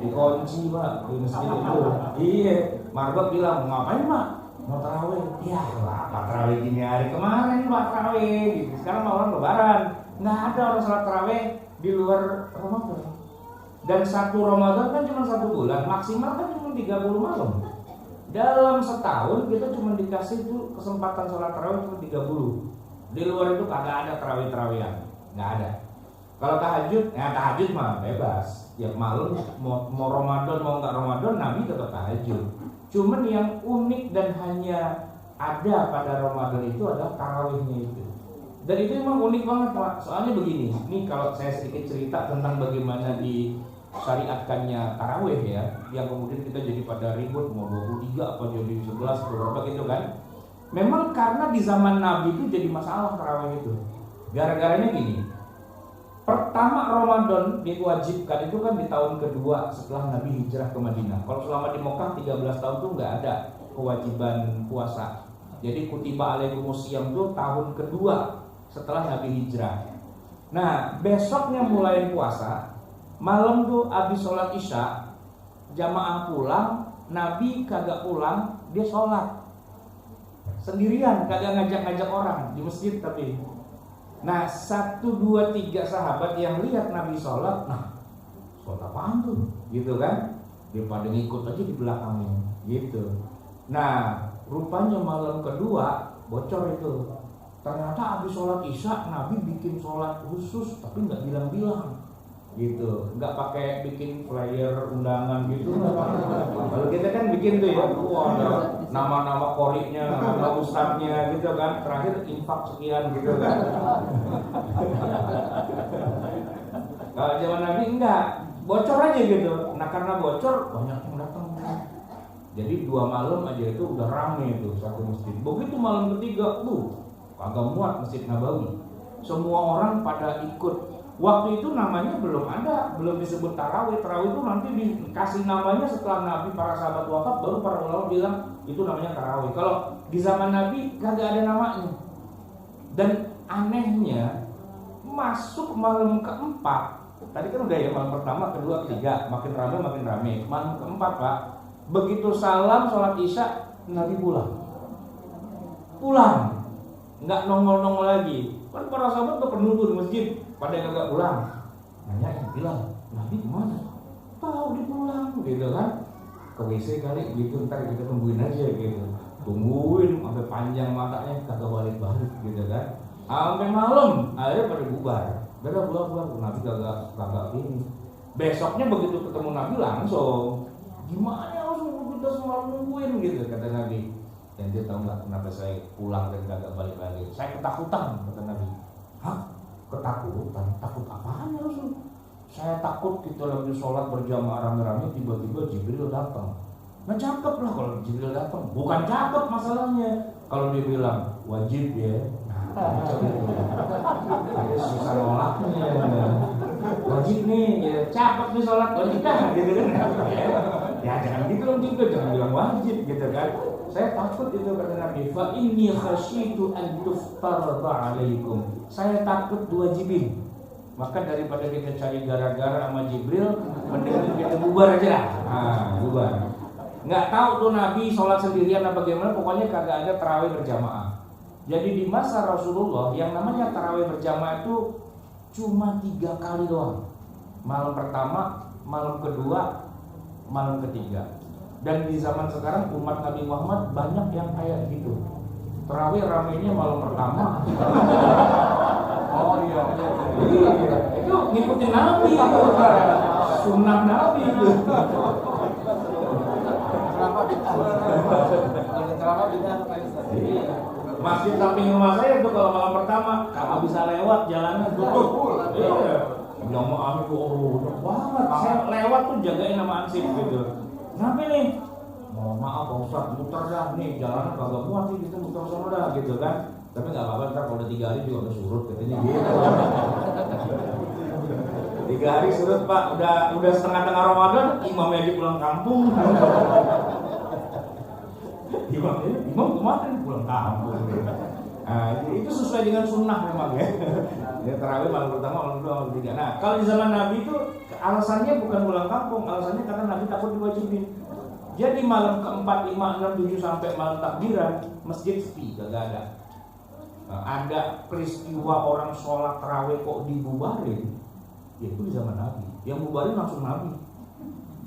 Dikunci Pak di masjid itu. Iya, marbot bilang ngapain Pak? Mau tarawih? Ya lah, Pak tarawih gini hari kemarin Pak tarawih. Gitu. Sekarang mau orang Lebaran, nggak ada orang salat tarawih di luar Ramadan. Dan satu Ramadan kan cuma 1 bulan, maksimal kan cuma 30 malam. Dalam setahun kita cuma dikasih tuh kesempatan sholat tarawih cuma 30. Di luar itu kagak ada tarawih-tarawihan, nggak ada. Kalau tahajud, ya tahajud mah bebas. Tiap malam mau Ramadan mau nggak Ramadan, Nabi tetap tahajud. Cuman yang unik dan hanya ada pada Ramadan itu adalah tarawihnya itu. Dan itu memang unik banget Pak. Soalnya begini, nih kalau saya sedikit cerita tentang bagaimana disyariatkannya tarawih ya, yang kemudian kita jadi pada ribut mau 23 apa jadi 11 atau berapa gitu kan. Memang karena di zaman Nabi itu jadi masalah tarawih itu. Gara-garanya gini. Pertama Ramadan diwajibkan itu kan di tahun kedua setelah Nabi hijrah ke Madinah. Kalau selama di Mekah 13 tahun tuh nggak ada kewajiban puasa. Jadi kutiba alaikumusiyam itu tahun kedua setelah Nabi hijrah. Nah besoknya mulai puasa. Malam tuh habis sholat isya, jamaah pulang, Nabi kagak pulang, dia sholat sendirian, kagak ngajak-ngajak orang di masjid tapi. Nah 1, 2, 3 sahabat yang lihat Nabi sholat, nah sholat apaan tuh? Gitu kan? Dia pada ngikut aja di belakangnya gitu. Nah rupanya malam kedua bocor itu. Ternyata habis sholat isya Nabi bikin sholat khusus tapi nggak bilang-bilang gitu, nggak pakai bikin flyer undangan gitu. Kalau kita kan bikin tuh ya, ada nama-nama koriknya, nama ustadznya gitu kan, terakhir infak sekian gitu kan. Kalau zaman Nabi enggak, bocor aja gitu. Nah karena bocor banyak yang datang. Jadi 2 malam aja itu udah rame itu satu masjid. Begitu malam ketiga, agak muat Masjid Nabawi. Semua orang pada ikut. Waktu itu namanya belum ada, belum disebut tarawih. Tarawih itu nanti dikasih namanya setelah Nabi, para sahabat wafat, baru para ulama bilang itu namanya tarawih. Kalau di zaman Nabi kagak ada namanya. Dan anehnya masuk malam keempat. Tadi kan udah ya malam pertama, kedua, ketiga, makin rame. Malam keempat Pak, begitu salam sholat isya Nabi pulang, nggak nongol lagi. Kan para sahabat tuh penuh tuh di masjid. Pada yang agak pulang, nanya bilang, Nabi kemana? Tahu dia pulang, gitu kan? Ke WC kali, gitu. Ntar kita tungguin aja, gitu. Tungguin sampai panjang matanya, kagak balik, gitu kan? Sampai malam, akhirnya pada bubar. Udah bubar, Nabi kagak ini. Besoknya begitu ketemu Nabi langsung, gimana langsung kita semua nungguin, gitu kata Nabi. Dan dia tahu nggak kenapa saya pulang dan kagak balik lagi? Saya ketakutan, kata Nabi. Hah? Ketakutan? Takut apaan ya Rasul? Saya takut kita lagi sholat berjamaah rame-rame, tiba-tiba Jibril datang. Nah cakep lah kalau Jibril datang. Bukan cakep masalahnya. Kalau dia bilang wajib ya, susah nolaknya. Wajib nih, ya cakep nih sholat wajib kan, gitu kan? Ya jangan gitu dong juga, jangan bilang wajib gitu kan. Saya takut itu kata Nabi, fa inni khasyitu an tuftarada alaikum. Saya takut diwajibin. Maka daripada kita cari gara-gara sama Jibril, mending kita bubar aja lah. Bubar. Nggak tahu tuh Nabi sholat sendirian apa bagaimana, pokoknya kagak ada tarawih berjamaah. Jadi di masa Rasulullah yang namanya tarawih berjamaah itu cuma 3 kali doang. Malam pertama, malam kedua, malam ketiga. Dan di zaman sekarang umat Nabi Muhammad banyak yang kayak gitu. Tarawih ramenya malam pertama. Oh iya. Itu ngikutin Nabi itu. Sunnah Nabi itu. Masjid samping rumah saya itu kalau malam pertama kalau bisa lewat jalannya tutup. Iya. Jamaah itu banget. Saya lewat tuh jagain sama ansip gitu. Kenapa nih? Mohon maaf Pak Ustaz, muter dah nih, jalannya kagak muat sih, kita muter sana dah gitu kan. Tapi gak apa-apa, ntar kalau udah 3 hari juga udah surut katanya gitu. 3 hari surut Pak, udah setengah-tengah Ramadan, imamnya aja pulang kampung. Imam kemarin pulang kampung. Nah, itu sesuai dengan sunnah memang ya. Ya tarawih malam pertama, malam kedua, malam ketiga. Nah, kalau di zaman Nabi itu alasannya bukan pulang kampung, alasannya karena Nabi takut diwajibin. Jadi malam keempat, 5, 6, 7 sampai malam takbiran, masjid sepi, gak ada. Nah, ada peristiwa orang sholat tarawih kok dibubarin, ya itu di zaman Nabi. Yang bubarin langsung Nabi.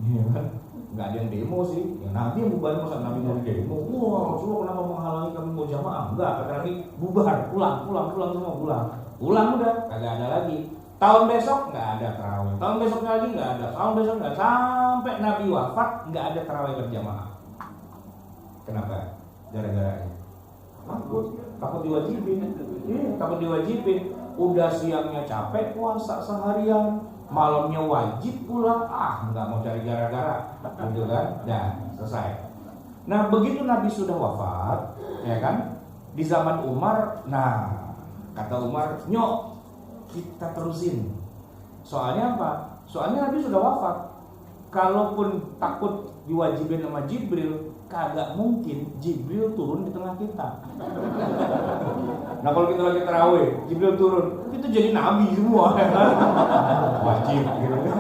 Iya kan? Nggak ada yang demo sih. Ya Nabi yang bubarin, masa Nabi mau demo? Wah, Rasulullah kenapa menghalangi kami mau jamaah? Enggak, kata Nabi bubar, pulang semua pulang udah, kagak ada lagi. Tahun besok nggak ada tarawih, tahun besoknya lagi nggak ada, tahun besok nggak, sampai Nabi wafat nggak ada tarawih berjamaah. Kenapa? Gara-garanya takut diwajibin. Iya, takut diwajibin. Udah siangnya capek puasa seharian, malamnya wajib pulang, nggak mau cari gara-gara, gitu kan? Dan selesai. Nah begitu Nabi sudah wafat, ya kan? Di zaman Umar, nah kata Umar, nyok kita terusin Soalnya apa? Soalnya Nabi sudah wafat. Kalaupun takut diwajibin sama Jibril, kagak mungkin Jibril turun di tengah kita. Nah kalau kita lagi tarawih, Jibril turun, kita jadi nabi semua, ya kan? Wajib, gitu kan?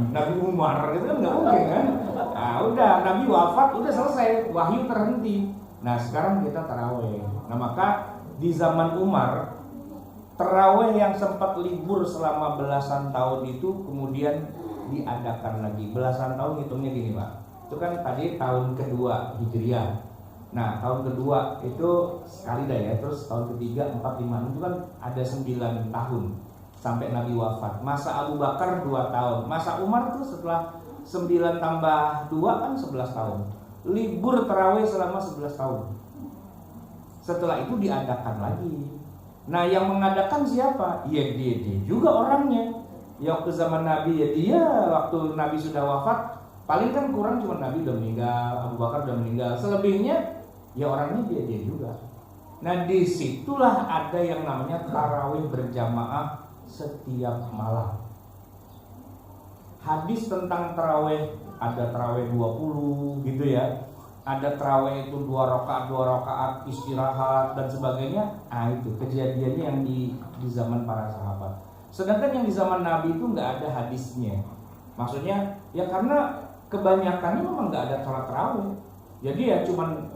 Nabi Umar, itu kan nggak mungkin kan? Nah udah, Nabi wafat, udah selesai, wahyu terhenti. Nah sekarang kita tarawih. Nah maka di zaman Umar, tarawih yang sempat libur selama belasan tahun itu kemudian diadakan lagi. Belasan tahun hitungnya gini Pak, itu kan tadi tahun kedua Hijriah. Nah tahun kedua itu sekali dah ya, terus tahun ketiga 4, 5 itu kan ada 9 tahun sampai Nabi wafat. Masa Abu Bakar 2 tahun, masa Umar tuh setelah 9 tambah 2 kan 11 tahun. Libur tarawih selama 11 tahun. Setelah itu diadakan lagi. Nah yang mengadakan siapa? Ya dia juga orangnya. Ya waktu zaman Nabi ya dia, waktu Nabi sudah wafat, paling kan kurang cuma Nabi udah meninggal, Abu Bakar udah meninggal. Selebihnya ya orangnya dia juga. Nah disitulah ada yang namanya tarawih berjamaah setiap malam. Hadis tentang tarawih, ada tarawih 20 gitu ya. Ada tarawih itu 2 rakaat istirahat dan sebagainya. Ah itu kejadiannya yang di zaman para sahabat. Sedangkan yang di zaman Nabi itu nggak ada hadisnya. Maksudnya ya karena kebanyakannya memang nggak ada sholat tarawih. Jadi ya cuman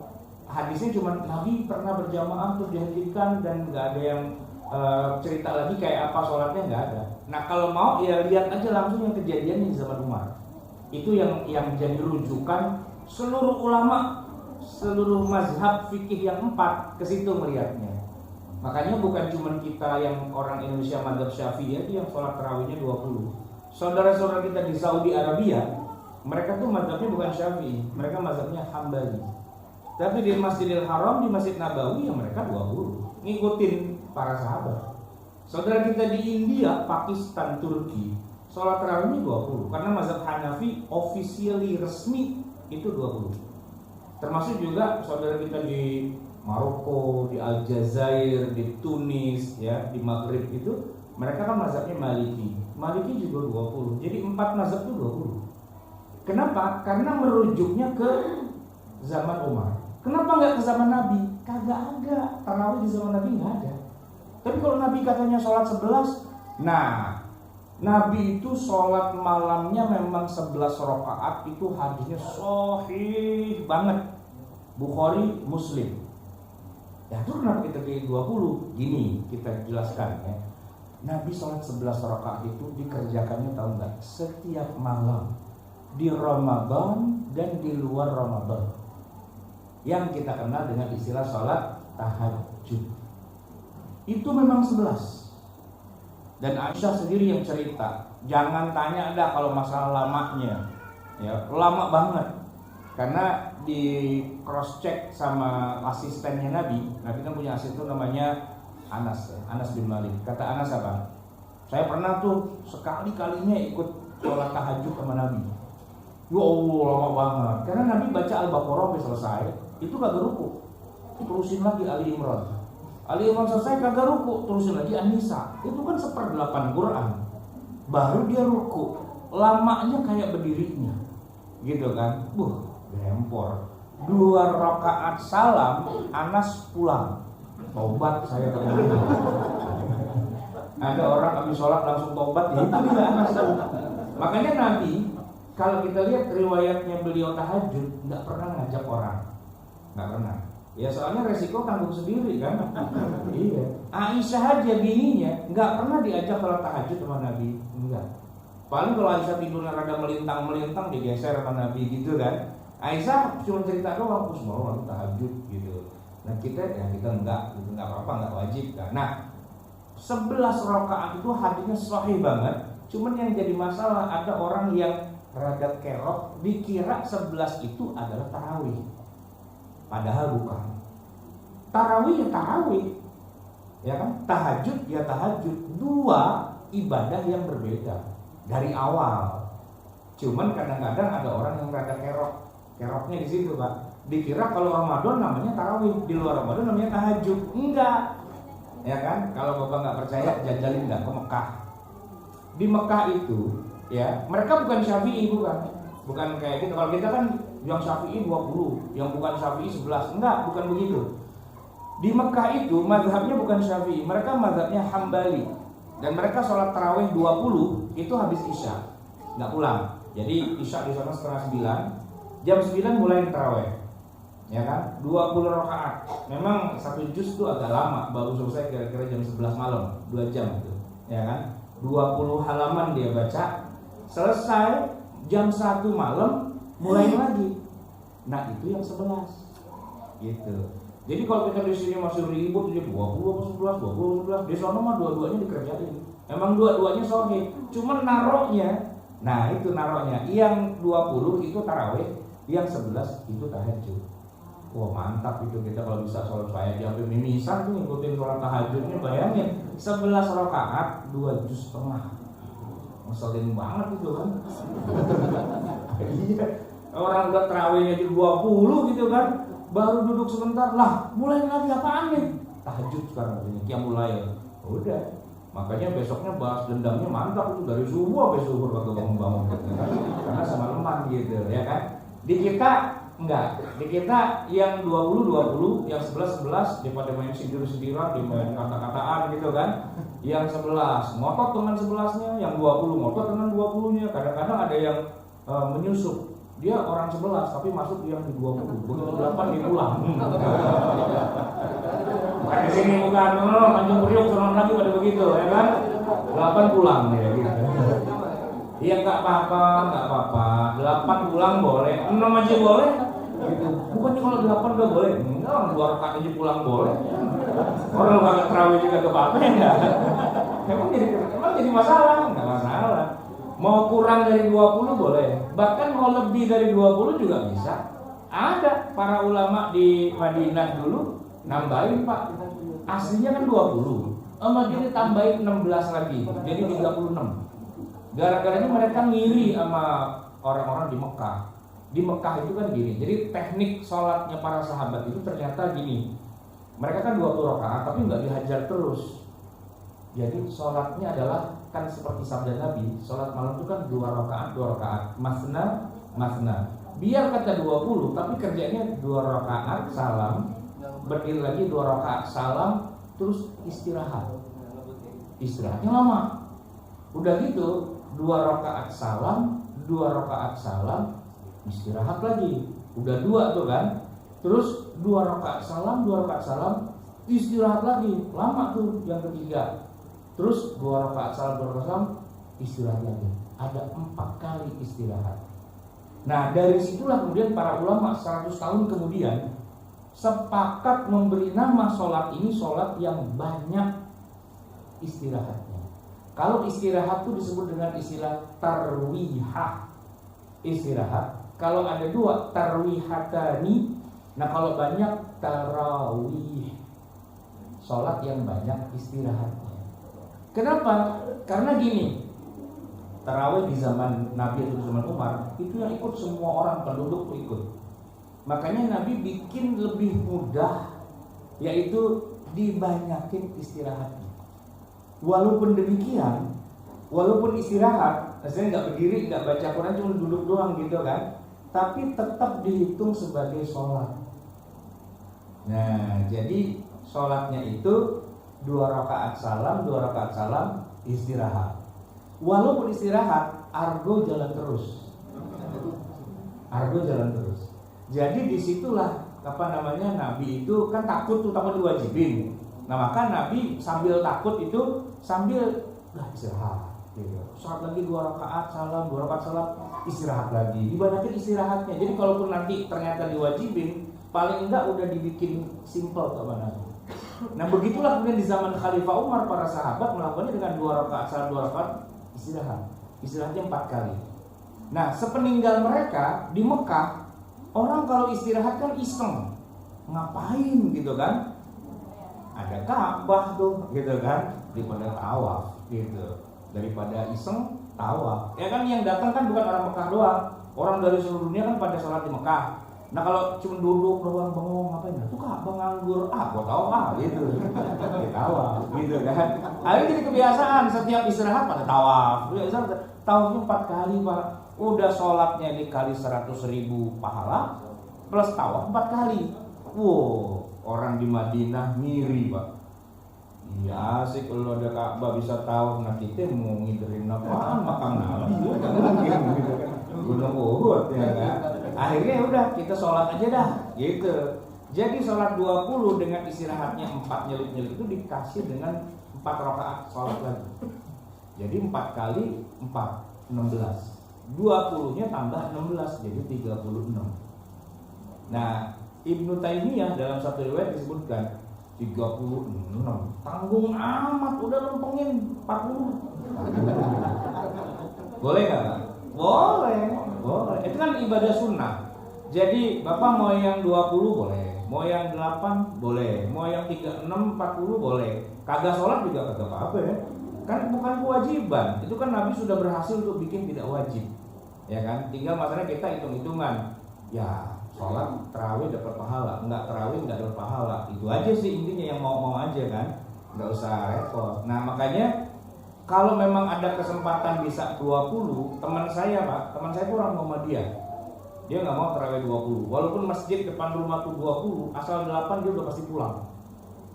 hadisnya cuman Nabi pernah berjamaah terus dihadirkan dan nggak ada yang cerita lagi kayak apa sholatnya, nggak ada. Nah kalau mau ya lihat aja langsung yang kejadian di zaman Umar. Itu yang jadi rujukan seluruh ulama, seluruh mazhab fikih yang 4 ke situ melihatnya. Makanya bukan cuma kita yang orang Indonesia mazhab Syafi'i itu yang sholat tarawihnya 20. Saudara-saudara kita di Saudi Arabia, mereka tuh mazhabnya bukan Syafi'i, mereka mazhabnya Hambali. Tapi di Masjidil Haram, di Masjid Nabawi ya mereka 20, ngikutin para sahabat. Saudara kita di India, Pakistan, Turki, sholat tarawihnya 20. Karena mazhab Hanafi officially resmi itu 20. Termasuk juga saudara kita di Maroko, di Aljazair, di Tunis, ya, di Maghrib itu mereka kan mazhabnya Maliki. Maliki juga 20. Jadi 4 mazhab itu 20. Kenapa? Karena merujuknya ke zaman Umar. Kenapa nggak ke zaman Nabi? Kagak ada. Tarawih di zaman Nabi nggak ada. Tapi kalau Nabi katanya sholat 11, nah Nabi itu sholat malamnya memang 11 rakaat, itu hadisnya sahih banget, Bukhari, Muslim. Ya itu kenapa kita pilih 20? Gini kita jelaskan ya. Nabi sholat 11 rakaat itu dikerjakannya tahu nggak? Setiap malam, di Ramadan dan di luar Ramadan, yang kita kenal dengan istilah sholat tahajud. Itu memang 11. Dan Aisyah sendiri yang cerita. Jangan tanya dah kalau masalah lamanya, ya lama banget. Karena di cross check sama asistennya Nabi kan punya asisten namanya Anas, Anas bin Malik. Kata Anas apa? Saya pernah tuh sekali-kalinya ikut sholat tahajud sama Nabi. Ya Allah lama banget. Karena Nabi baca Al-Baqarah sampai selesai, itu kagak ruku, terusin lagi Ali Imran. Ali Imran selesai kagak ruku, terusin lagi An-Nisa. Itu kan 1/8 Quran. Baru dia ruku. Lamanya kayak berdirinya. Gitu kan. Gempor. 2 rakaat salam, Anas pulang. Tobat saya ternyata. Ada orang habis sholat langsung tobat, ya itu dia Anas. Makanya Nabi, kalau kita lihat riwayatnya beliau tahajud, nggak pernah ngajak orang. Nggak pernah. Ya soalnya resiko tanggung sendiri kan. Iya. Aisyah aja bininya nggak pernah diajak sholat tahajud sama Nabi, enggak. Paling kalau Aisyah tidurnya rada melintang digeser sama Nabi gitu kan. Aisyah cuma cerita doang, terus mau lalu tahajud gitu. Nah kita enggak, gitu, enggak apa-apa, enggak wajib kan. Nah 11 rakaat itu hadisnya sahih banget. Cuman yang jadi masalah ada orang yang rada kerok dikira 11 itu adalah tarawih. Padahal bukan. Tarawih ya tarawih, ya kan? Tahajud ya tahajud. 2 ibadah yang berbeda dari awal. Cuman kadang-kadang ada orang yang rada keroknya di situ Pak. Dikira kalau Ramadan namanya tarawih, di luar Ramadan namanya tahajud. Enggak, ya kan? Kalau bapak nggak percaya, jajalin nggak ke Mekah. di Mekah itu ya, mereka bukan Syafi'i, bukan kayak gitu. Kalau kita kan yang Syafi'i 20, yang bukan Syafi'i 11. Enggak, bukan begitu. Di Mekah itu mazhabnya bukan Syafi'i, mereka mazhabnya Hambali. Dan mereka sholat tarawih 20 itu habis Isya, nggak pulang. Jadi Isya di sana setengah 9, jam 9 mulai tarawih. Ya kan, 20 rakaat. Memang satu juz itu agak lama, baru selesai kira-kira jam 11 malam, 2 jam itu. Ya kan, 20 halaman dia baca, selesai jam 1 malam mulai lagi. Nah, itu yang 11. Gitu. Jadi kalau kita di sini masih ribut jadi 20 11, di sana mah dua-duanya dikerjain. Emang dua-duanya sahih, cuman naroknya. Nah, itu naroknya. Yang 20 itu tarawih, yang 11 itu tahajud. Wah, mantap itu kita kalau bisa sholat kayak sampai mimisan tuh ngikutin sholat tahajudnya. Bayangin 11 rakaat 2 juz setengah. Ngeselin banget itu kan. Iya. Orang udah tarawihnya jadi 20 gitu kan, baru duduk sebentar lah mulai lagi apaan nih? Tahajud sekarang ini qiyamul lail. Udah. Makanya besoknya bahas dendamnya mantap itu dari subuh sampai zuhur waktu bangun-bangun gitu kan. Karena semalaman gitu ya kan. Di kita enggak, di kita yang 20 yang 11 daripada main sindir-sindiran, main kata-kataan gitu kan. Yang 11 ngotot dengan 11-nya, yang 20 ngotot dengan 20-nya. Kadang-kadang ada yang menyusup. Dia orang 11 tapi masuk yang di 20. Begitu 8 dia pulang. Kayak di sini bukan Tanjung Priok sono lagi pada begitu ya kan. 8 pulang ya gitu. Iya enggak apa-apa. 8 pulang boleh, 6 aja boleh. Gitu. Bukannya kalau 8 enggak boleh. Enggak, orang 2 rakaat aja pulang boleh. Orang enggak tarawih juga ke apa enggak. Emang jadi masalah? Enggak masalah. Mau kurang dari 20 boleh. Bahkan mau lebih dari 20 juga bisa. Ada para ulama di Madinah dulu nambahin, Pak. Aslinya kan 20. Madinah tambahin 16 lagi. Jadi 36. Gara-garanya mereka ngiri sama orang-orang di Mekah. Di Mekah itu kan gini. Jadi teknik sholatnya para sahabat itu ternyata gini. Mereka kan 20 rakaat tapi nggak dihajar terus. Jadi sholatnya adalah kan seperti sabda Nabi, sholat malam itu kan 2 rakaat, masna. Biar kata 20 tapi kerjanya 2 rakaat salam, berdiri lagi 2 rakaat salam, terus istirahat. Istirahatnya lama. Udah gitu 2 rakaat salam, 2 rakaat salam, istirahat lagi. Udah 2 tuh kan. Terus 2 rakaat salam, 2 rakaat salam, istirahat lagi. Lama tuh yang ketiga. Terus 2 rakaat salam, 2 rakaat salam, istirahat lagi. Ada 4 kali istirahat. Nah, dari situlah kemudian para ulama 100 tahun kemudian sepakat memberi nama sholat ini sholat yang banyak istirahatnya. Kalau istirahat itu disebut dengan istilah tarwihah, istirahat. Kalau ada 2 tarwihatani. Nah, kalau banyak tarawih, sholat yang banyak istirahatnya. Kenapa? Karena gini, tarawih di zaman Nabi atau di zaman Umar itu yang ikut semua orang, penduduk tuh ikut. Makanya Nabi bikin lebih mudah, yaitu dibanyakin istirahatnya. Walaupun demikian, walaupun istirahat, saya nggak berdiri, nggak baca Quran, cuma duduk doang gitu kan, tapi tetap dihitung sebagai sholat. Nah, jadi sholatnya itu 2 rakaat salam, 2 rakaat salam, istirahat. Walaupun istirahat, argo jalan terus. Argo jalan terus. Jadi disitulah Nabi itu kan takut diwajibin. Nah, maka Nabi sambil takut itu sambil istirahat. Gitu. Sholat lagi 2 rakaat salam, 2 rakaat salam, istirahat lagi. Dibanyakin istirahatnya. Jadi kalaupun nanti ternyata diwajibin, paling enggak udah dibikin simple sama Nabi. Nah, begitulah kemudian di zaman Khalifah Umar para sahabat melakukannya dengan 2 rakaat salam, 2 rakaat istirahat. Istirahatnya 4 kali. Nah, sepeninggal mereka di Mekah, orang kalau istirahat kan iseng. Ngapain gitu kan? Ada Ka'bah tuh gitu kan, daripada tawaf gitu. Daripada iseng tawaf. Ya kan yang datang kan bukan orang Mekah doang. Orang dari seluruh dunia kan pada sholat di Mekah. Nah, kalau cuma duduk doang bengong ngapain? Tuh Ka'bah nganggur. Gua tahu gitu. Kita tawaf, gitu kan. Akhirnya jadi kebiasaan setiap istirahat pada tawaf. Tawafnya 4 kali Pak. Udah sholatnya dikali 100.000 pahala plus tawaf 4 kali. Wow, orang di Madinah ngiri Pak. Iya asik kalau ada Ka'bah bisa tawaf, nah kita mau ngiderin apaan makam Nabi ya kan mungkin gitu kan. Gunung Uhud ya kan. Akhirnya udah kita sholat aja dah gitu. Jadi sholat 20 dengan istirahatnya 4 nyelip-nyelip itu dikasih dengan 4 rakaat sholat lagi. Jadi 4 kali 4 16. 20-nya tambah 16 jadi 36. Nah, Ibnu Taimiyah dalam satu riwayat disebutkan 36. Tanggung amat udah lempengin 40. Boleh enggak? Boleh. Itu kan ibadah sunnah. Jadi Bapak mau yang 20 boleh, mau yang 8 boleh, mau yang 36 40 boleh. Kagak sholat juga kagak apa-apa ya. Kan bukan kewajiban. Itu kan Nabi sudah berhasil untuk bikin tidak wajib. Ya kan? Tinggal masalahnya kita hitung-hitungan. Ya, sholat tarawih dapat pahala, enggak tarawih enggak dapat pahala. Itu aja sih intinya, yang mau-mau aja kan. Enggak usah repot. Nah, makanya kalau memang ada kesempatan bisa 20, teman saya Pak, teman saya itu orang Muhammadiyah. Dia nggak mau tarawih 20. Walaupun masjid depan rumah tuh 20, asal 8 dia udah pasti pulang.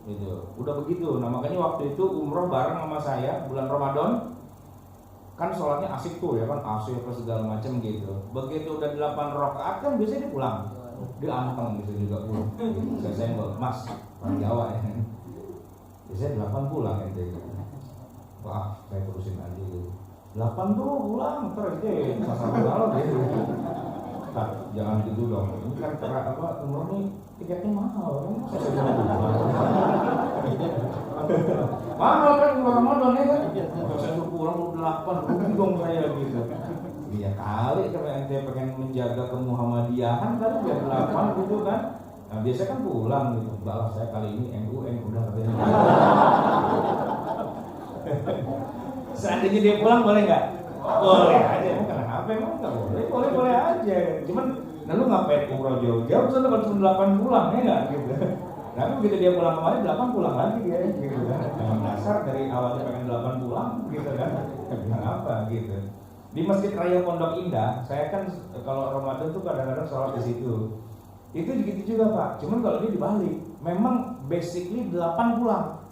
Gitu. Udah begitu. Nah, makanya waktu itu umroh bareng sama saya bulan Ramadan. Kan sholatnya asik tuh ya kan, asik apa segala macam gitu. Begitu udah 8 rakaat kan biasanya dia pulang. Dia anteng gitu juga pulang. Gitu. Saya senggol, Mas, orang Jawa ya. Biasanya 8 pulang gitu. Wah, saya terusin aja gitu. 8 tuh pulang, terus deh masalah kalau gitu. Jangan gitu dong. Ini kan umur nih tiketnya mahal kan. Mahal kan umur Ramadan ya kan. Saya suruh pulang 8, rugi dong saya gitu. Iya kali kalau ente pengen menjaga kemuhammadiyahan kan biar 8 gitu kan. Nah biasanya kan pulang gitu. Balas saya kali ini NU udah katanya. Seandainya dia pulang boleh nggak? Boleh aja, emang kenapa? Emang nggak boleh? Boleh aja. Cuman, lu ngapain umroh jauh-jauh? Soalnya kalau cuma 8 pulang ya nggak gitu. Tapi begitu dia pulang kemarin 8 pulang lagi dia gitu kan. Memang dasar dari awalnya pengen 8 pulang gitu kan. Kenapa gitu? Di Masjid Raya Pondok Indah, saya kan kalau Ramadan tuh kadang-kadang sholat di situ. Itu gitu juga Pak. Cuman kalau dia dibalik, memang basically 8 pulang.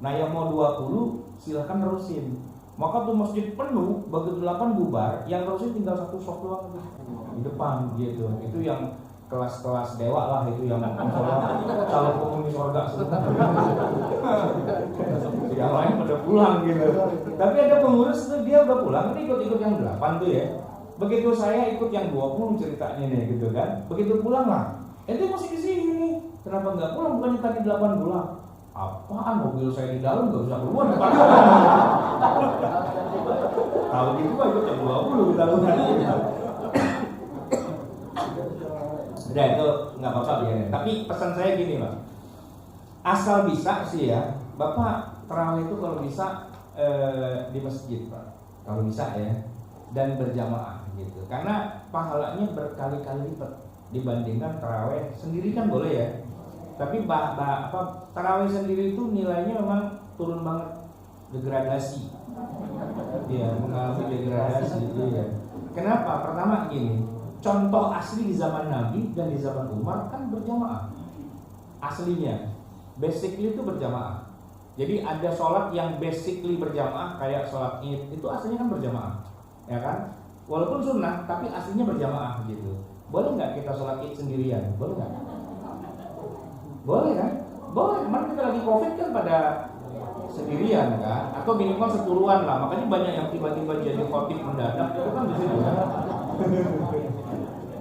Nah yang mau 20 silahkan terusin. Maka tuh masjid penuh, begitu 8 bubar, yang terusin tinggal 1 shop doang di depan gitu. Itu yang kelas-kelas dewa lah, itu yang calon penghuni surga semua. Yang lain pada pulang gitu. Tapi ada pengurus tuh dia udah pulang, dia ikut yang 8 tuh ya. Begitu saya ikut yang 20 ceritanya nih gitu kan. Begitu pulang lah, itu masih di sini nih. Kenapa nggak pulang? Bukannya tadi 8 pulang? Apaan mobil saya di dalam nggak bisa keluar depan. Kalau gitu Pak ikut yang 20 kita lakukan. Udah itu nggak apa-apa biarin. Tapi pesan saya gini Pak, asal bisa sih ya, Bapak tarawih itu kalau bisa di masjid Pak, kalau bisa ya, dan berjamaah gitu. Karena pahalanya berkali-kali lipat dibandingkan tarawih sendiri kan boleh ya. Tapi tarawih sendiri itu nilainya memang turun banget, degradasi. Iya, mengalami degradasi gitu ya. Kenapa? Pertama gini, contoh asli di zaman Nabi dan di zaman Umar kan berjamaah. Aslinya, basically itu berjamaah. Jadi ada sholat yang basically berjamaah kayak sholat Id, itu aslinya kan berjamaah, ya kan? Walaupun sunnah, tapi aslinya berjamaah gitu. Boleh nggak kita sholat Id sendirian? Boleh nggak? Boleh kan? Boleh. Kemarin kita lagi COVID kan pada sendirian kan? Atau minimal sepuluhan lah. Makanya banyak yang tiba-tiba jadi khotib mendadak itu kan di situ.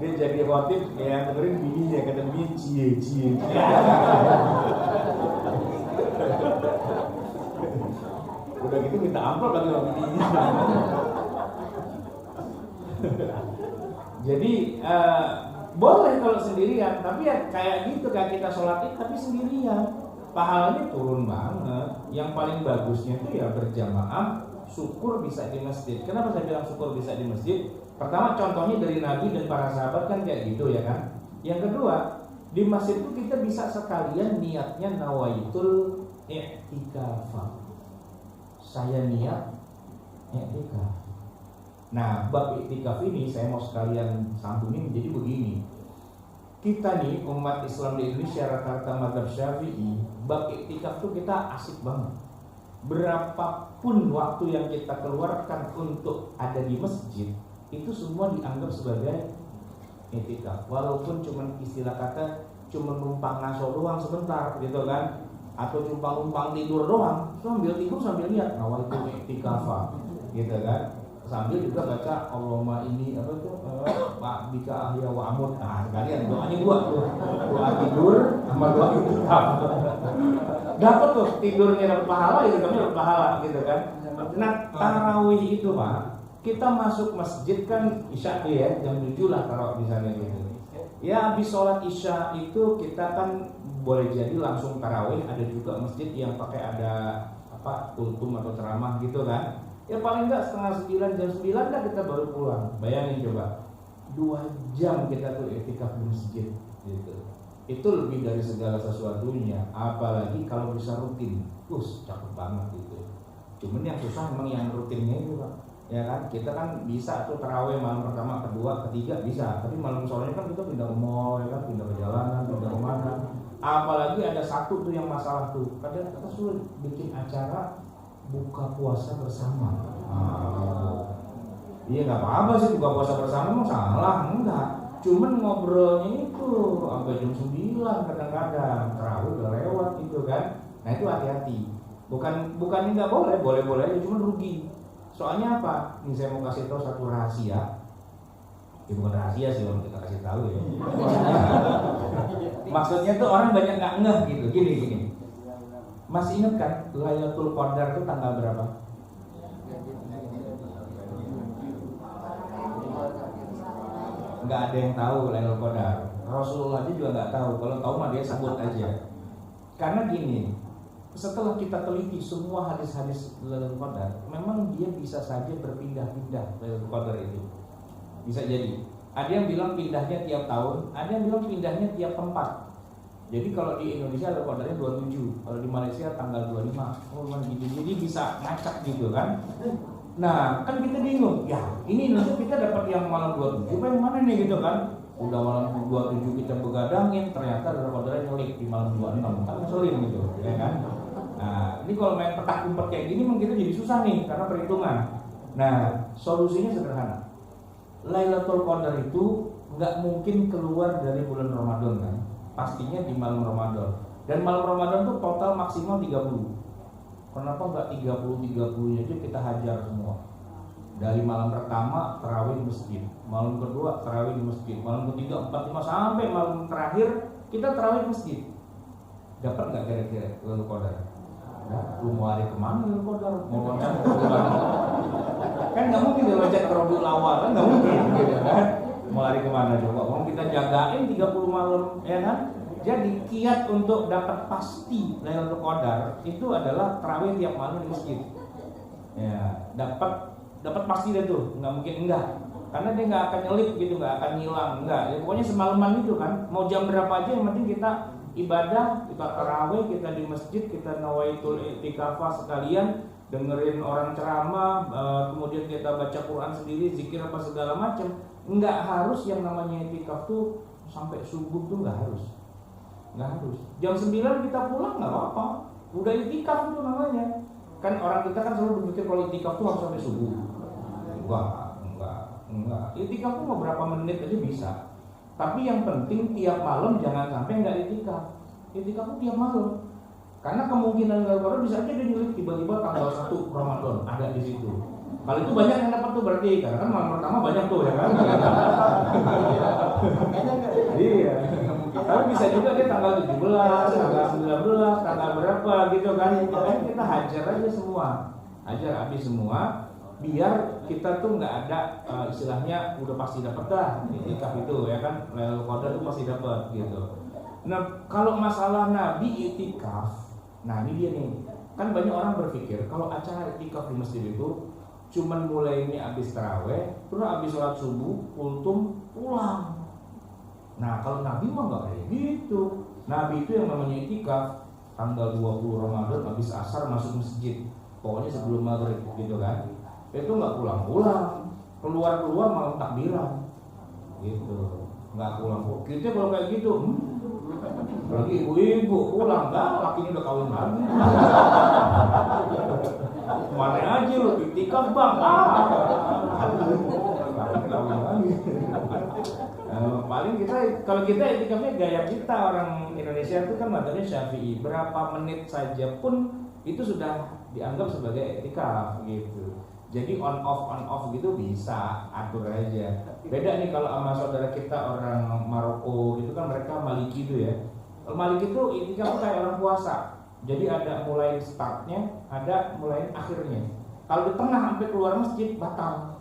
Dia jadi khotib yang dengerin bininya kata bini cie. Udah gitu minta amplop lagi sama bininya. Jadi boleh kalau sendirian, tapi ya kayak gitu, kayak kita sholat Id tapi sendirian, pahalanya turun banget. Yang paling bagusnya itu ya berjamaah, syukur bisa di masjid. Kenapa saya bilang syukur bisa di masjid? Pertama contohnya dari Nabi dan para sahabat kan kayak gitu ya kan. Yang kedua, di masjid itu kita bisa sekalian niatnya nawaitul i'tikaf. Saya niat i'tikaf. Nah, bab i'tikaf ini saya mau sekalian santunin jadi begini. Kita nih umat Islam di Indonesia rata-rata mazhab Syafi'i, bab i'tikaf tuh kita asik banget. Berapapun waktu yang kita keluarkan untuk ada di masjid, itu semua dianggap sebagai i'tikaf. Walaupun cuma istilah kata cuma numpang ngaso doang sebentar gitu kan, atau numpang tidur doang, sambil tidur sambil lihat nawaitu i'tikaf gitu kan, sambil juga baca Allahumma ini apa tuh Pak bika ahya wa amut. Nah sekalian doanya dua tuh, doa tidur sama doa i'tikaf. Dapat tuh tidurnya dapat pahala, i'tikafnya dapat pahala gitu kan. Nah tarawih itu Pak, kita masuk masjid kan isya ya jam 7 lah kalau misalnya gitu. Ya habis sholat isya itu kita kan boleh jadi langsung tarawih, ada juga masjid yang pakai ada apa kultum atau ceramah gitu kan. Ya paling enggak setengah 9, jam 9 kan kita baru pulang. Bayangin coba 2 jam kita tuh i'tikaf di masjid gitu. Itu lebih dari segala sesuatunya. Apalagi kalau bisa rutin, cakep banget gitu. Cuman yang susah memang yang rutinnya itu Pak. Ya kan, kita kan bisa tuh tarawih malam pertama, kedua, ketiga bisa. Tapi malam sorenya kan kita pindah ke mall, ya kan, pindah ke jalanan, pindah ke mana. Apalagi ada satu tuh yang masalah tuh. Kadang kita sulit bikin acara buka puasa bersama. Iya nggak apa-apa sih buka puasa bersama, emang salah? Enggak. Cuman ngobrolnya itu sampai jam 9 kadang-kadang, tarawih udah lewat gitu kan. Nah itu hati-hati. Bukannya nggak boleh, boleh aja, cuman rugi. Soalnya apa? Ini saya mau kasih tahu satu rahasia. Ya bukan rahasia sih kalau kita kasih tahu ya. Maksudnya tuh orang banyak nggak ngeh gitu. Gini. Masih ingat kan Lailatul Qadar itu tanggal berapa? Nggak ada yang tahu Lailatul Qadar. Rasulullah aja juga nggak tahu. Kalau tahu mah dia sebut aja. Karena gini, setelah kita teliti semua hadis-hadis Lailatul Qadar, memang dia bisa saja berpindah-pindah Lailatul Qadar itu. Bisa jadi. Ada yang bilang pindahnya tiap tahun, ada yang bilang pindahnya tiap tempat. Jadi kalau di Indonesia Lailatul Qadarnya 27, kalau di Malaysia tanggal 25. Oh gitu. Jadi bisa ngacak gitu kan. Nah, kan kita bingung. Ya, ini Indonesia kita dapat yang malam 27, apa yang mana nih gitu kan? Udah malam 27 kita begadangin, ternyata Lailatul Qadarnya nyelip di malam 26. Kan ngeselin gitu, ya kan? Nah, ini kalau main petak umpet kayak gini mungkin kita jadi susah nih karena perhitungan. Nah, solusinya sederhana. Lailatul Qadar itu nggak mungkin keluar dari bulan Ramadan kan? Pastinya di malam Ramadan. Dan malam Ramadan tuh total maksimal 30. Kenapa nggak 30-30 aja kita hajar semua? Dari malam pertama tarawih di masjid, malam kedua tarawih di masjid, malam ketiga 4, 5 sampai malam terakhir kita tarawih di masjid. Dapat nggak kira-kira Lailatul Qadar? Lu mau hari kemana lu Qadar? Mau loncat ke mana? Kan nggak mungkin dia loncat ke Rabiul Awal, kan nggak mungkin gitu kan? Mau lari kemana coba? Mau kita jagain 30 malam, ya kan? Jadi kiat untuk dapat pasti Lailatul Qadar itu adalah tarawih tiap malam di masjid. Ya, dapat pasti deh tuh, nggak mungkin enggak. Karena dia nggak akan nyelip gitu, nggak akan hilang, enggak. Ya, pokoknya semalaman itu kan, mau jam berapa aja yang penting kita ibadah, kita tarawih, kita di masjid, kita nawaitul i'tikaf sekalian, dengerin orang ceramah, kemudian kita baca Quran sendiri, zikir apa segala macam. Nggak harus yang namanya i'tikaf tuh sampai subuh tuh nggak harus. Jam 9 kita pulang nggak apa-apa. Udah i'tikaf tuh namanya. Kan orang kita kan selalu berpikir kalau i'tikaf tuh harus sampai subuh. Enggak. I'tikaf tuh mau berapa menit aja bisa. Tapi yang penting tiap malam jangan sampai nggak i'tikaf. I'tikaf tuh tiap malam. Karena kemungkinan Lailatul bisa aja dia nyelip tiba-tiba tanggal 1 Ramadan ada di situ. Kalau itu banyak yang dapat tuh berarti, karena kan malam pertama banyak tuh ya kan. Iya. Tapi bisa juga dia tanggal 17, tanggal 19, tanggal berapa gitu kan. Makanya kita hajar aja semua. Hajar habis semua biar kita tuh nggak ada istilahnya udah pasti dapat dah i'tikaf itu ya kan. Lailatul Qadar itu pasti dapat gitu. Nah, kalau masalah Nabi i'tikaf, nah ini dia nih. Kan banyak orang berpikir kalau acara i'tikaf di masjid itu cuman mulai ini habis taraweh, terus habis sholat subuh, kultum pulang. Nah kalau Nabi mah nggak kayak gitu. Nabi itu yang namanya i'tikaf tanggal 20 Ramadan habis asar masuk masjid, pokoknya sebelum maghrib gitu kan. Itu nggak pulang-pulang, keluar malam takbiran gitu, nggak pulang. Kita kalau kayak gitu lagi ibu-ibu pulang, nggak, lakinya udah kawin lagi. Mana aja lu iktikaf bang, kawin lagi. Paling kita, kalau kita iktikafnya gaya kita orang Indonesia itu kan matanya Syafi'i, berapa menit saja pun itu sudah dianggap sebagai iktikaf gitu. Jadi on off gitu bisa atur aja. Beda nih kalau sama saudara kita orang Maroko itu kan mereka Maliki itu ya. Kalau Maliki itu iktikaf kayak orang puasa. Jadi ada mulai startnya, ada mulai akhirnya. Kalau di tengah sampai keluar masjid batal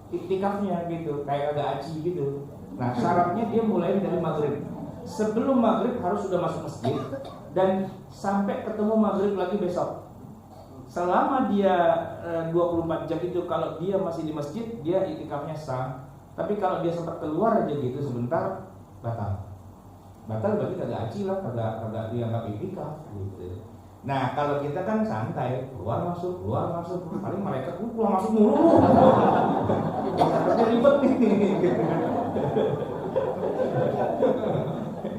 iktikafnya gitu, kayak agak aci gitu. Nah syaratnya dia mulai dari maghrib. Sebelum maghrib harus sudah masuk masjid dan sampai ketemu maghrib lagi besok. Selama dia 24 jam itu kalau dia masih di masjid, dia iktikafnya sah. Tapi kalau dia sempat keluar aja gitu sebentar, batal berarti kagak aci lah, kagak dianggap iktikaf gitu. Nah kalau kita kan santai, keluar masuk, paling mereka pulang masuk mulu. Karena ribet nih.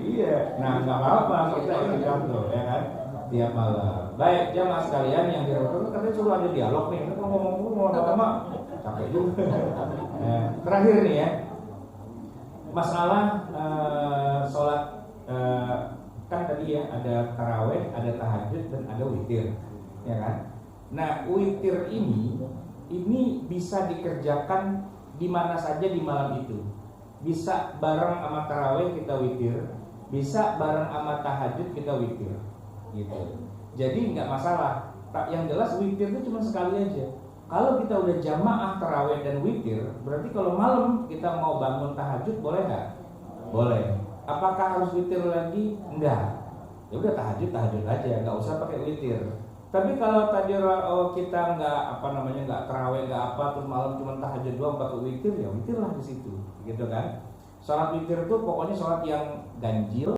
Iya, nah nggak apa-apa kita iktikaf tuh, ya kan, tiap malam. Baik jamaah sekalian yang dirahmati, katanya suruh ada dialog nih. Kalau ngomong lama-lama capek juga. Terakhir nih ya, masalah sholat. Kan tadi ya ada taraweh, ada tahajud dan ada witir, ya kan? Nah witir ini bisa dikerjakan di mana saja di malam itu. Bisa bareng sama taraweh kita witir, bisa bareng sama tahajud kita witir, gitu. Jadi nggak masalah. Yang jelas witir itu cuma sekali aja. Kalau kita udah jamaah taraweh dan witir, berarti kalau malam kita mau bangun tahajud boleh nggak? Boleh. Apakah harus witir lagi? Enggak. Ya udah tahajud aja, nggak usah pakai witir. Tapi kalau tadi kita nggak taraweh nggak apa, terus malam cuma tahajud doang pakai witir, ya witir lah di situ, gitu kan? Sholat witir itu pokoknya sholat yang ganjil.